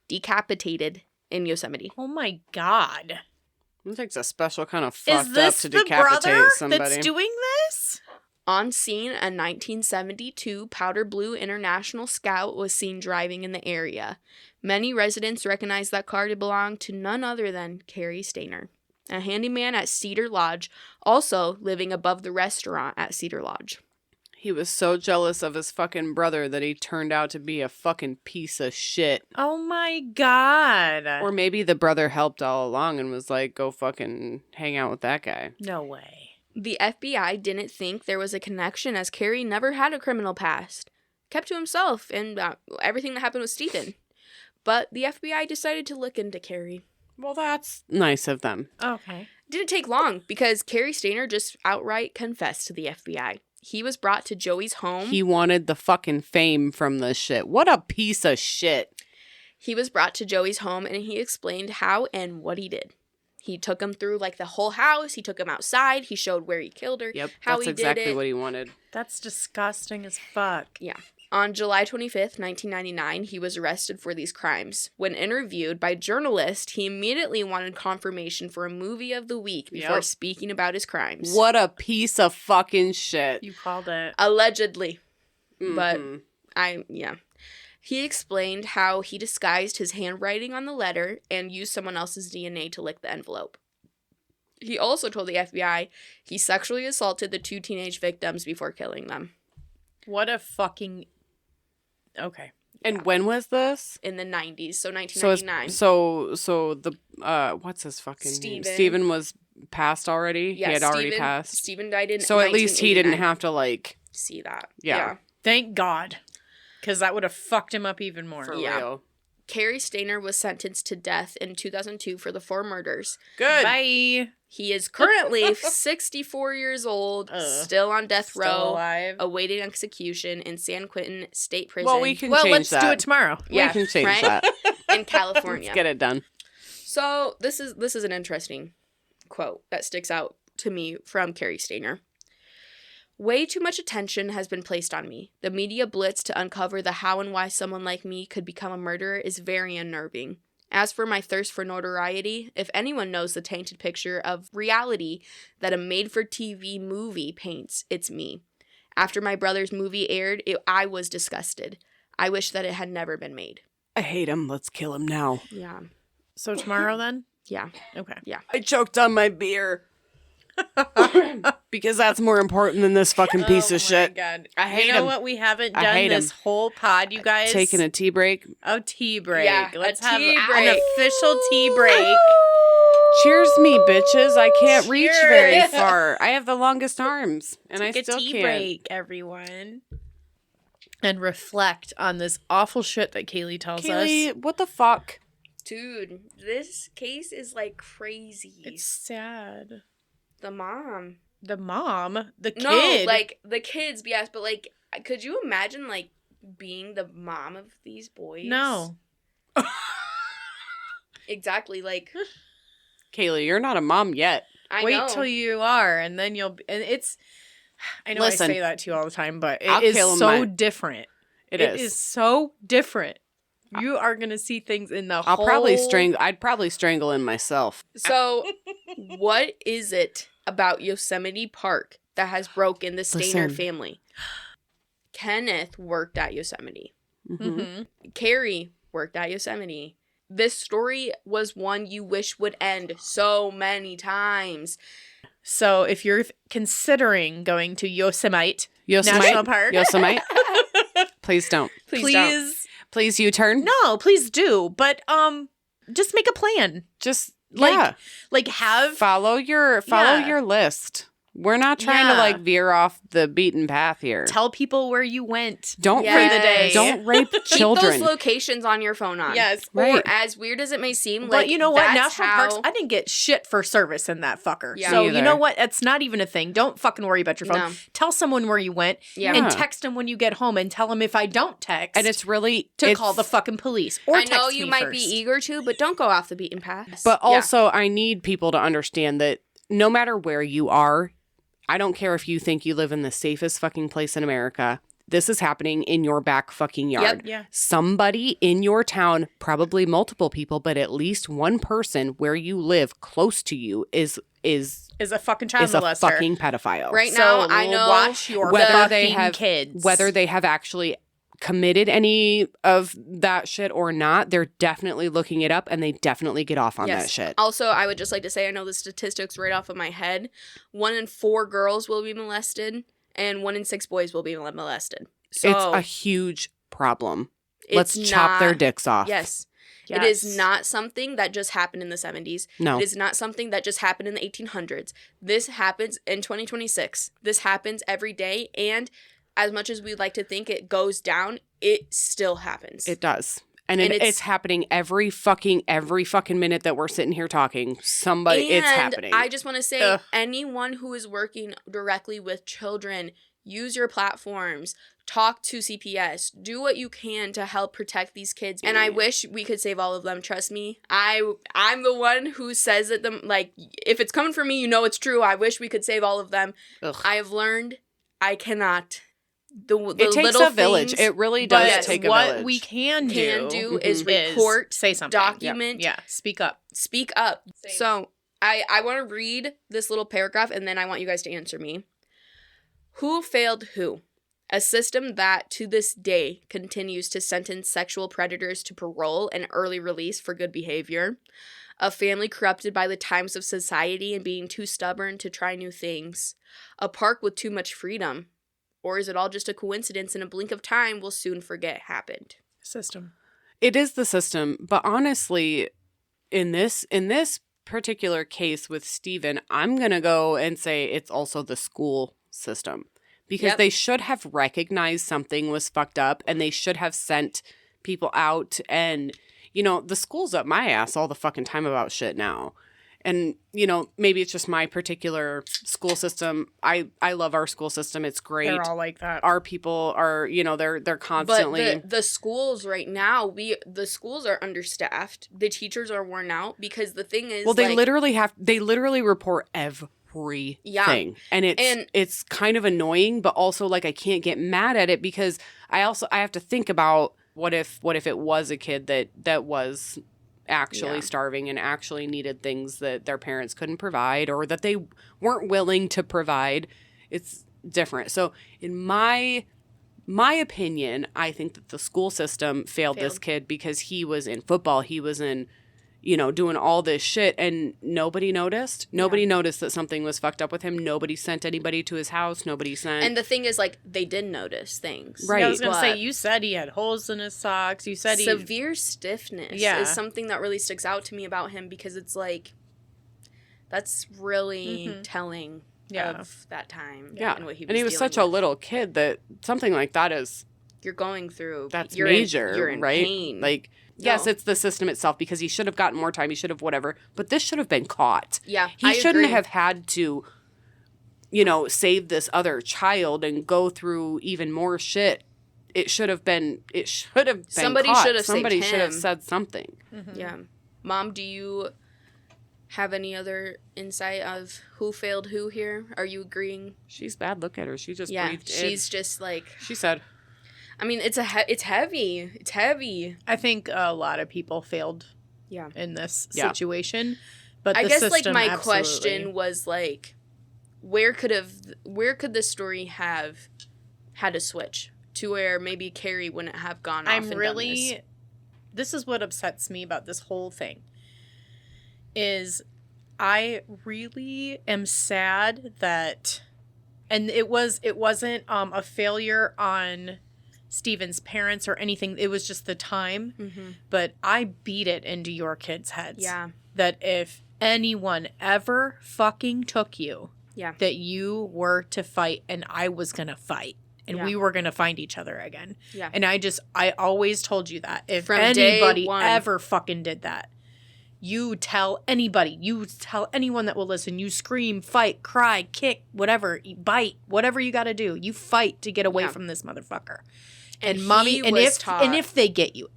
Speaker 1: Decapitated in Yosemite.
Speaker 2: Oh my God.
Speaker 3: It takes a special kind of
Speaker 2: Is
Speaker 3: fucked up
Speaker 2: this
Speaker 3: to
Speaker 2: the
Speaker 3: decapitate
Speaker 2: brother
Speaker 3: somebody.
Speaker 2: that's doing this?
Speaker 1: On scene, a 1972 powder blue International Scout was seen driving in the area. Many residents recognized that car to belong to none other than Carrie Stayner, a handyman at Cedar Lodge, also living above the restaurant at Cedar Lodge.
Speaker 3: He was so jealous of his fucking brother that he turned out to be a fucking piece of shit.
Speaker 2: Oh my God.
Speaker 3: Or maybe the brother helped all along and was like, go fucking hang out with that guy.
Speaker 2: No way.
Speaker 1: The FBI didn't think there was a connection as Carrie never had a criminal past. Kept to himself and everything that happened with Steven. But the FBI decided to look into Carrie.
Speaker 3: Well, that's nice of them.
Speaker 2: Okay.
Speaker 1: Didn't take long because Carrie Stayner just outright confessed to the FBI. He was brought to Joey's home.
Speaker 3: He wanted the fucking fame from this shit. What a piece of shit.
Speaker 1: He was brought to Joey's home and he explained how and what he did. He took him through like the whole house. He took him outside. He showed where he killed her.
Speaker 3: Yep,
Speaker 1: how
Speaker 3: that's
Speaker 1: he
Speaker 3: exactly
Speaker 1: did it.
Speaker 3: what he wanted.
Speaker 2: That's disgusting as fuck.
Speaker 1: Yeah. On July 25th, 1999, he was arrested for these crimes. When interviewed by journalists, he immediately wanted confirmation for a movie of the week before
Speaker 3: Yep.
Speaker 1: speaking about his crimes.
Speaker 3: What a piece of fucking shit.
Speaker 2: You called it.
Speaker 1: Allegedly. But
Speaker 3: Mhm.
Speaker 1: He explained how he disguised his handwriting on the letter and used someone else's DNA to lick the envelope. He also told the FBI he sexually assaulted the two teenage victims before killing them.
Speaker 2: What a fucking... Okay.
Speaker 3: And when was this?
Speaker 1: In the 90s, so
Speaker 3: So
Speaker 1: 1999.
Speaker 3: so the what's his fucking name?
Speaker 1: Steven.
Speaker 3: Steven was passed already.
Speaker 1: Yeah,
Speaker 3: he had already passed.
Speaker 1: Steven died in
Speaker 3: So at least he didn't
Speaker 1: 1989.
Speaker 3: have to like
Speaker 1: See that.
Speaker 3: Yeah.
Speaker 2: Thank God. Because that would have fucked him up even more.
Speaker 3: for
Speaker 1: Yeah.
Speaker 3: real.
Speaker 1: Carrie Stayner was sentenced to death in 2002 for the 4 murders.
Speaker 3: Good.
Speaker 2: Bye.
Speaker 1: He is currently 64 years old, still on death
Speaker 2: Still
Speaker 1: row,
Speaker 2: alive.
Speaker 1: awaiting execution in San Quentin State Prison.
Speaker 3: Well, we can
Speaker 2: Well,
Speaker 3: change
Speaker 2: let's
Speaker 3: that.
Speaker 2: do it tomorrow.
Speaker 1: Yeah,
Speaker 3: we can change
Speaker 1: right?
Speaker 3: that.
Speaker 1: in California.
Speaker 3: Let's get it done.
Speaker 1: So this is an interesting quote that sticks out to me from Carrie Stayner. Way too much attention has been placed on me. The media blitz to uncover the how and why someone like me could become a murderer is very unnerving. As for my thirst for notoriety, if anyone knows the tainted picture of reality that a made-for-TV movie paints, it's me. After my brother's movie aired, I was disgusted. I wish that it had never been made.
Speaker 3: I hate him. Let's kill him now.
Speaker 1: Yeah.
Speaker 2: So tomorrow then?
Speaker 1: Yeah.
Speaker 2: Okay.
Speaker 3: I choked on my beer. Because that's more important than this fucking piece of shit.
Speaker 2: Oh my God.
Speaker 3: I hate
Speaker 2: You know
Speaker 3: him.
Speaker 2: what we haven't
Speaker 3: I
Speaker 2: done
Speaker 3: hate
Speaker 2: this
Speaker 3: him.
Speaker 2: whole pod, you guys?
Speaker 3: Taking a tea break.
Speaker 2: Oh, tea break.
Speaker 1: Yeah,
Speaker 2: Let's
Speaker 1: a
Speaker 2: have
Speaker 1: tea
Speaker 2: an
Speaker 1: break.
Speaker 2: official tea break.
Speaker 3: Cheers me, bitches. I can't reach very
Speaker 1: Cheers.
Speaker 3: far. I have the longest arms. And
Speaker 2: Take
Speaker 3: I
Speaker 2: a
Speaker 3: still
Speaker 2: tea
Speaker 3: can't.
Speaker 2: break, everyone. And reflect on this awful shit that Kaylee tells
Speaker 3: Kaylee,
Speaker 2: us.
Speaker 3: what the fuck?
Speaker 1: Dude, this case is like crazy.
Speaker 2: It's sad.
Speaker 1: the mom.
Speaker 2: The mom? The kid?
Speaker 1: No, like the kids, yes, but like, could you imagine like being the mom of these boys?
Speaker 2: No.
Speaker 1: Exactly, like
Speaker 3: Kaylee, you're not a mom yet.
Speaker 1: I
Speaker 2: Wait
Speaker 1: know.
Speaker 2: till you are, and then you'll... And it's... I know
Speaker 3: Listen,
Speaker 2: I say that to you all the time, but it
Speaker 3: I'll
Speaker 2: is
Speaker 3: kill
Speaker 2: so
Speaker 3: my-
Speaker 2: different.
Speaker 3: It
Speaker 2: It
Speaker 3: is.
Speaker 2: is so different. You are going to see things in the
Speaker 3: I'd probably
Speaker 2: whole...
Speaker 3: strangle him myself.
Speaker 1: So, what is it about Yosemite Park that has broken the Stayner
Speaker 3: Listen.
Speaker 1: family? Kenneth worked at Yosemite.
Speaker 3: Mhm.
Speaker 2: Mhm.
Speaker 1: Carrie worked at Yosemite. This story was one you wish would end so many times.
Speaker 2: So if you're
Speaker 1: considering
Speaker 2: going to Yosemite
Speaker 3: Yosemite.
Speaker 2: National Park,
Speaker 3: Yosemite. Please don't.
Speaker 1: Please don't.
Speaker 2: please,
Speaker 3: Please U-turn.
Speaker 2: no, please do. But just make a plan.
Speaker 3: Just
Speaker 2: Like,
Speaker 3: yeah.
Speaker 2: Like have
Speaker 3: Follow your list. We're not trying to like veer off the beaten path here.
Speaker 2: Tell people where you went.
Speaker 3: Don't
Speaker 1: Yes.
Speaker 3: rape
Speaker 2: the day.
Speaker 3: Don't rape children.
Speaker 1: Keep those locations on your phone on.
Speaker 2: Yes.
Speaker 3: Right.
Speaker 1: Or as weird as it may seem,
Speaker 2: But
Speaker 1: like
Speaker 2: you know what?
Speaker 1: that's
Speaker 2: National Parks, I didn't get shit for service in that fucker.
Speaker 1: Yeah.
Speaker 2: So
Speaker 3: Me
Speaker 2: you
Speaker 3: either.
Speaker 2: know what? It's not even a thing. Don't fucking worry about your phone.
Speaker 1: No.
Speaker 2: Tell someone where you went
Speaker 1: Yeah.
Speaker 2: and text them when you get home and tell them if I don't text
Speaker 3: And it's really
Speaker 2: to call the fucking police or
Speaker 1: I
Speaker 2: text
Speaker 1: know
Speaker 2: me
Speaker 1: you might
Speaker 2: first.
Speaker 1: be eager to, but don't go off the beaten path.
Speaker 3: But
Speaker 1: Yeah.
Speaker 3: also, I need people to understand that no matter where you are, I don't care if you think you live in the safest fucking place in America. This is happening in your back fucking yard.
Speaker 2: Yeah.
Speaker 3: Somebody in your town, probably multiple people, but at least one person where you live close to you is
Speaker 2: Is a fucking child
Speaker 3: a
Speaker 2: molester.
Speaker 3: fucking pedophile.
Speaker 1: Right
Speaker 2: So
Speaker 1: now, I know
Speaker 2: watch your
Speaker 3: Whether
Speaker 2: fucking
Speaker 3: they have
Speaker 2: kids.
Speaker 3: whether they have actually committed any of that shit or not, they're definitely looking it up and they definitely get off on that shit.
Speaker 1: Also, I would just like to say, I know the statistics right off of my head. 1 in 4 girls will be molested, and 1 in 6 boys will be molested. So
Speaker 3: It's a huge problem.
Speaker 1: it's
Speaker 3: Let's chop their
Speaker 1: not-
Speaker 3: dicks off.
Speaker 1: Yes.
Speaker 2: Yes.
Speaker 1: It is not something that just happened in the 70s.
Speaker 3: No.
Speaker 1: It is not something that just happened in the 1800s. This happens in 2026. This happens every day, and as much as we'd like to think it goes down, it still happens.
Speaker 3: It does. And
Speaker 1: And
Speaker 3: it's happening every fucking minute that we're sitting here talking. It's happening.
Speaker 1: I just want to say,
Speaker 2: Ugh.
Speaker 1: anyone who is working directly with children, use your platforms, talk to CPS, do what you can to help protect these kids. And I wish we could save all of them. Trust me, I'm the one who says it. If it's coming from me, you know it's true. I wish we could save all of them.
Speaker 3: Ugh.
Speaker 1: I have learned I cannot. The
Speaker 3: It takes
Speaker 1: little
Speaker 3: a village.
Speaker 1: things
Speaker 3: It really
Speaker 2: But
Speaker 3: does take a
Speaker 2: what
Speaker 3: village.
Speaker 2: we can
Speaker 1: can do is
Speaker 3: Mhm.
Speaker 1: report,
Speaker 2: say something.
Speaker 1: document,
Speaker 2: Yeah. Speak up.
Speaker 1: speak up.
Speaker 2: Same.
Speaker 1: So I want to read this little paragraph and then I want you guys to answer me. Who failed who? A system that to this day continues to sentence sexual predators to parole and early release for good behavior. A family corrupted by the times of society and being too stubborn to try new things. A park with too much freedom. Or is it all just a coincidence in a blink of time we'll soon forget happened?
Speaker 2: System.
Speaker 3: It is the system, but honestly, in this particular case with Steven, I'm going to go and say it's also the school system because
Speaker 1: Yep.
Speaker 3: they should have recognized something was fucked up and they should have sent people out and, the school's up my ass all the fucking time about shit now. And, maybe it's just my particular school system. I love our school system. It's great.
Speaker 2: They're all like that.
Speaker 3: Our people are, they're constantly.
Speaker 1: But the schools right now, the schools are understaffed. The teachers are worn out because the thing is,
Speaker 3: Well, they literally report everything.
Speaker 1: Yeah.
Speaker 3: And it's kind of annoying, but also like I can't get mad at it because I have to think about what if it was a kid that was actually starving and actually needed things that their parents couldn't provide or that they weren't willing to provide. It's different. So in my opinion, I think that the school system failed this kid because he was in football. He was in, doing all this shit and nobody noticed. Nobody noticed that something was fucked up with him. Nobody sent anybody to his house. Nobody sent.
Speaker 1: And the thing is, they did notice things.
Speaker 3: Right.
Speaker 2: Yeah, I was going to say,
Speaker 1: But
Speaker 2: you said he had holes in his socks. You said
Speaker 1: severe stiffness is something that really sticks out to me about him because it's that's really telling of that time.
Speaker 3: Yeah.
Speaker 1: And what he was
Speaker 3: and he was
Speaker 1: dealing
Speaker 3: such a
Speaker 1: with.
Speaker 3: little kid that something like that is.
Speaker 1: You're going through.
Speaker 3: That's
Speaker 1: you're
Speaker 3: major,
Speaker 1: you're in
Speaker 3: right?
Speaker 1: pain.
Speaker 3: Yes,
Speaker 1: No.
Speaker 3: it's the system itself because he should have gotten more time. He should have whatever. But this should have been caught.
Speaker 1: Yeah,
Speaker 3: He
Speaker 1: I
Speaker 3: shouldn't
Speaker 1: agree.
Speaker 3: have had to, save this other child and go through even more shit. It should have been.
Speaker 1: Somebody
Speaker 3: caught.
Speaker 1: should have saved
Speaker 3: Somebody should have
Speaker 1: him.
Speaker 3: said something.
Speaker 1: Yeah. Mom, do you have any other insight of who failed who here? Are you agreeing?
Speaker 3: She's bad. Look at her. She just
Speaker 1: Yeah,
Speaker 3: breathed
Speaker 1: she's
Speaker 3: in.
Speaker 1: just
Speaker 3: She said,
Speaker 1: I mean, it's heavy. It's heavy.
Speaker 2: I think a lot of people failed
Speaker 1: Yeah.
Speaker 2: in this
Speaker 3: Yeah.
Speaker 2: situation. But
Speaker 1: I
Speaker 2: the
Speaker 1: guess
Speaker 2: system,
Speaker 1: my
Speaker 2: absolutely.
Speaker 1: question was where could this story have had a switch to where maybe Carrie wouldn't have gone off
Speaker 2: I'm
Speaker 1: and done
Speaker 2: really this is what upsets me about this whole thing is I really am sad that and it wasn't a failure on Steven's parents or anything. It was just the time.
Speaker 1: Mm-hmm.
Speaker 2: But I beat it into your kids' heads.
Speaker 1: Yeah.
Speaker 2: That if anyone ever fucking took you
Speaker 1: Yeah.
Speaker 2: that you were to fight and I was going to fight. And we were going to find each other again.
Speaker 1: Yeah.
Speaker 2: And I always told you that. If
Speaker 1: From
Speaker 2: anybody
Speaker 1: day one.
Speaker 2: ever fucking did that, you tell anybody, you tell anyone that will listen, you scream, fight, cry, kick, whatever, bite, whatever you got to do. You fight to get away from this motherfucker. And mommy, and if they get you,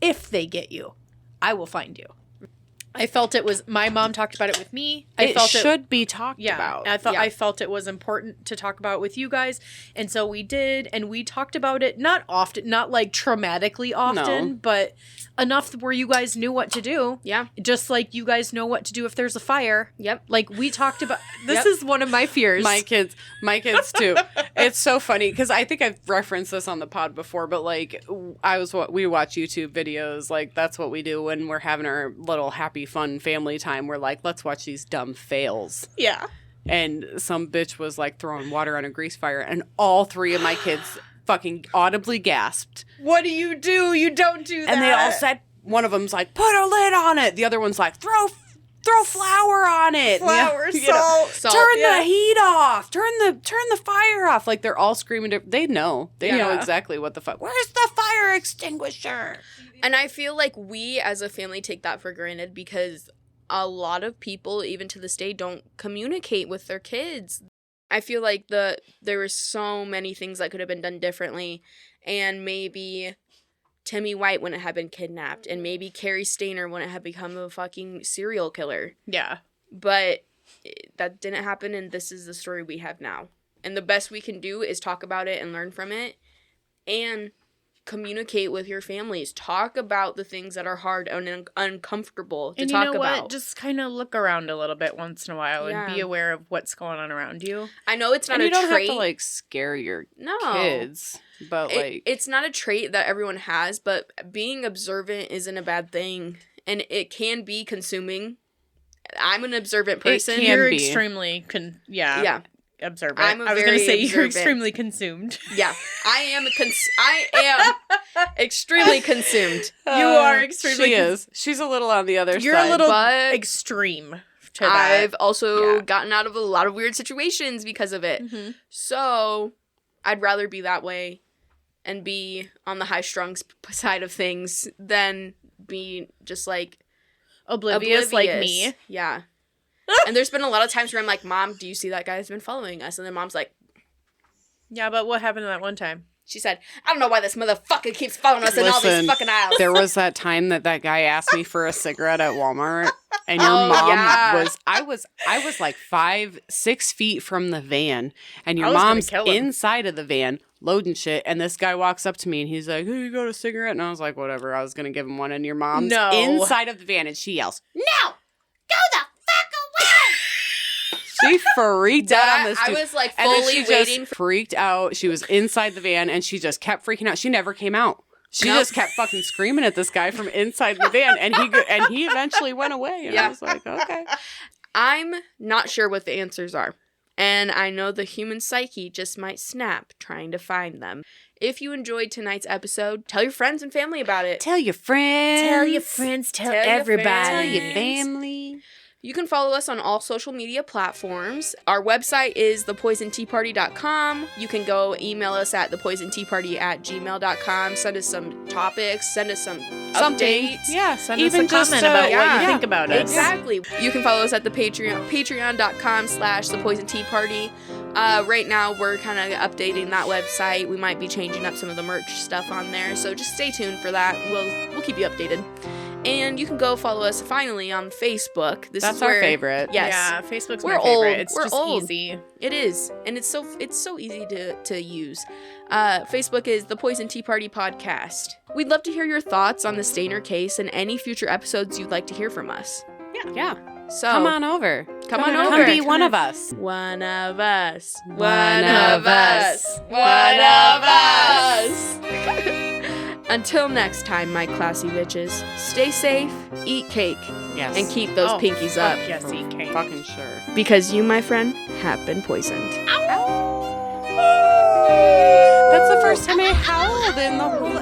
Speaker 2: I will find you. I felt it was, my mom talked about it with me.
Speaker 3: It should be talked about.
Speaker 2: I felt it was important to talk about with you guys. And so we did, and we talked about it not often, not like traumatically often, but enough where you guys knew what to do.
Speaker 1: Yeah.
Speaker 2: Just like you guys know what to do if there's a fire.
Speaker 1: Yep.
Speaker 2: Like we talked about, this is one of my fears.
Speaker 3: My kids too. It's so funny because I think I've referenced this on the pod before, but like we watch YouTube videos. Like that's what we do when we're having our little happy fun family time. We're like, let's watch these dumb fails.
Speaker 2: Yeah.
Speaker 3: And some bitch was like throwing water on a grease fire, and all three of my kids fucking audibly gasped.
Speaker 2: What do? You don't do that.
Speaker 3: And they all said, one of them's like, put a lid on it. The other one's like, throw flour on it.
Speaker 2: Flour, salt.
Speaker 3: Turn the heat off. Turn the fire off. Like they're all screaming. They know. They know exactly what the fuck. Where's the fire extinguisher?
Speaker 1: And I feel like we as a family take that for granted because a lot of people, even to this day, don't communicate with their kids. I feel like there were so many things that could have been done differently, and maybe Timmy White wouldn't have been kidnapped, and maybe Carrie Stayner wouldn't have become a fucking serial killer.
Speaker 2: Yeah.
Speaker 1: But that didn't happen, and this is the story we have now. And the best we can do is talk about it and learn from it, and communicate with your families. Talk about the things that are hard and uncomfortable to talk about.
Speaker 2: What? Just kind of look around a little bit once in a while and be aware of what's going on around you.
Speaker 1: I know it's not a trait.
Speaker 3: You don't have to like scare your kids, but
Speaker 1: it's not a trait that everyone has, but being observant isn't a bad thing, and it can be consuming. I'm an observant person.
Speaker 2: You're extremely observant. I was going to say you're extremely consumed.
Speaker 1: Yeah, I am extremely consumed.
Speaker 2: You are extremely.
Speaker 3: She is. She's a little on the other side.
Speaker 2: You're a little extreme to that.
Speaker 1: I've also gotten out of a lot of weird situations because of it. Mm-hmm. So I'd rather be that way and be on the high-strung side of things than be just like
Speaker 2: oblivious like me.
Speaker 1: Yeah. And there's been a lot of times where I'm like, Mom, do you see that guy that's been following us? And then Mom's like,
Speaker 2: yeah, but what happened that one time?
Speaker 1: She said, I don't know why this motherfucker keeps following us in all these fucking aisles.
Speaker 3: There was that time that guy asked me for a cigarette at Walmart, and your mom was, I was like 5-6 feet from the van, and your mom's inside of the van loading shit, and this guy walks up to me, and he's like, hey, you got a cigarette? And I was like, whatever, I was going to give him one, and your mom's inside of the van, and she yells, no, go the fuck away! She freaked out on this dude.
Speaker 1: I was like fully waiting.
Speaker 3: Freaked out. She was inside the van and she just kept freaking out. She never came out. She just kept fucking screaming at this guy from inside the van, and he eventually went away. And I was like, okay.
Speaker 1: I'm not sure what the answers are, and I know the human psyche just might snap trying to find them. If you enjoyed tonight's episode, tell your friends and family about it.
Speaker 3: Tell your friends.
Speaker 2: Tell your friends. Tell everybody.
Speaker 3: Tell your family.
Speaker 1: You can follow us on all social media platforms. Our website is thepoisonteaparty.com. You can go email us at thepoisonteaparty@gmail.com. Send us some topics. Send us some updates.
Speaker 2: Yeah, send us a comment about what you think about us.
Speaker 1: Exactly. You can follow us at the patreon.com/thepoisonteaparty. Right now, we're kind of updating that website. We might be changing up some of the merch stuff on there, so just stay tuned for that. We'll keep you updated. And you can go follow us finally on Facebook.
Speaker 3: That's our favorite.
Speaker 1: Yes.
Speaker 2: Yeah, Facebook's my favorite. It's just easy.
Speaker 1: It is. And it's so easy to use. Facebook is the Poison Tea Party Podcast. We'd love to hear your thoughts on the Stayner case and any future episodes you'd like to hear from us.
Speaker 3: Yeah.
Speaker 1: So
Speaker 3: come on over.
Speaker 1: Come on over.
Speaker 3: Come be one of us.
Speaker 1: One of us.
Speaker 2: One of us.
Speaker 1: One of us. Until next time, my classy bitches, stay safe, eat cake, and keep those pinkies up.
Speaker 2: Yes, eat cake.
Speaker 3: Fucking sure.
Speaker 1: Because you, my friend, have been poisoned.
Speaker 3: Ow! That's the first time I howled in the whole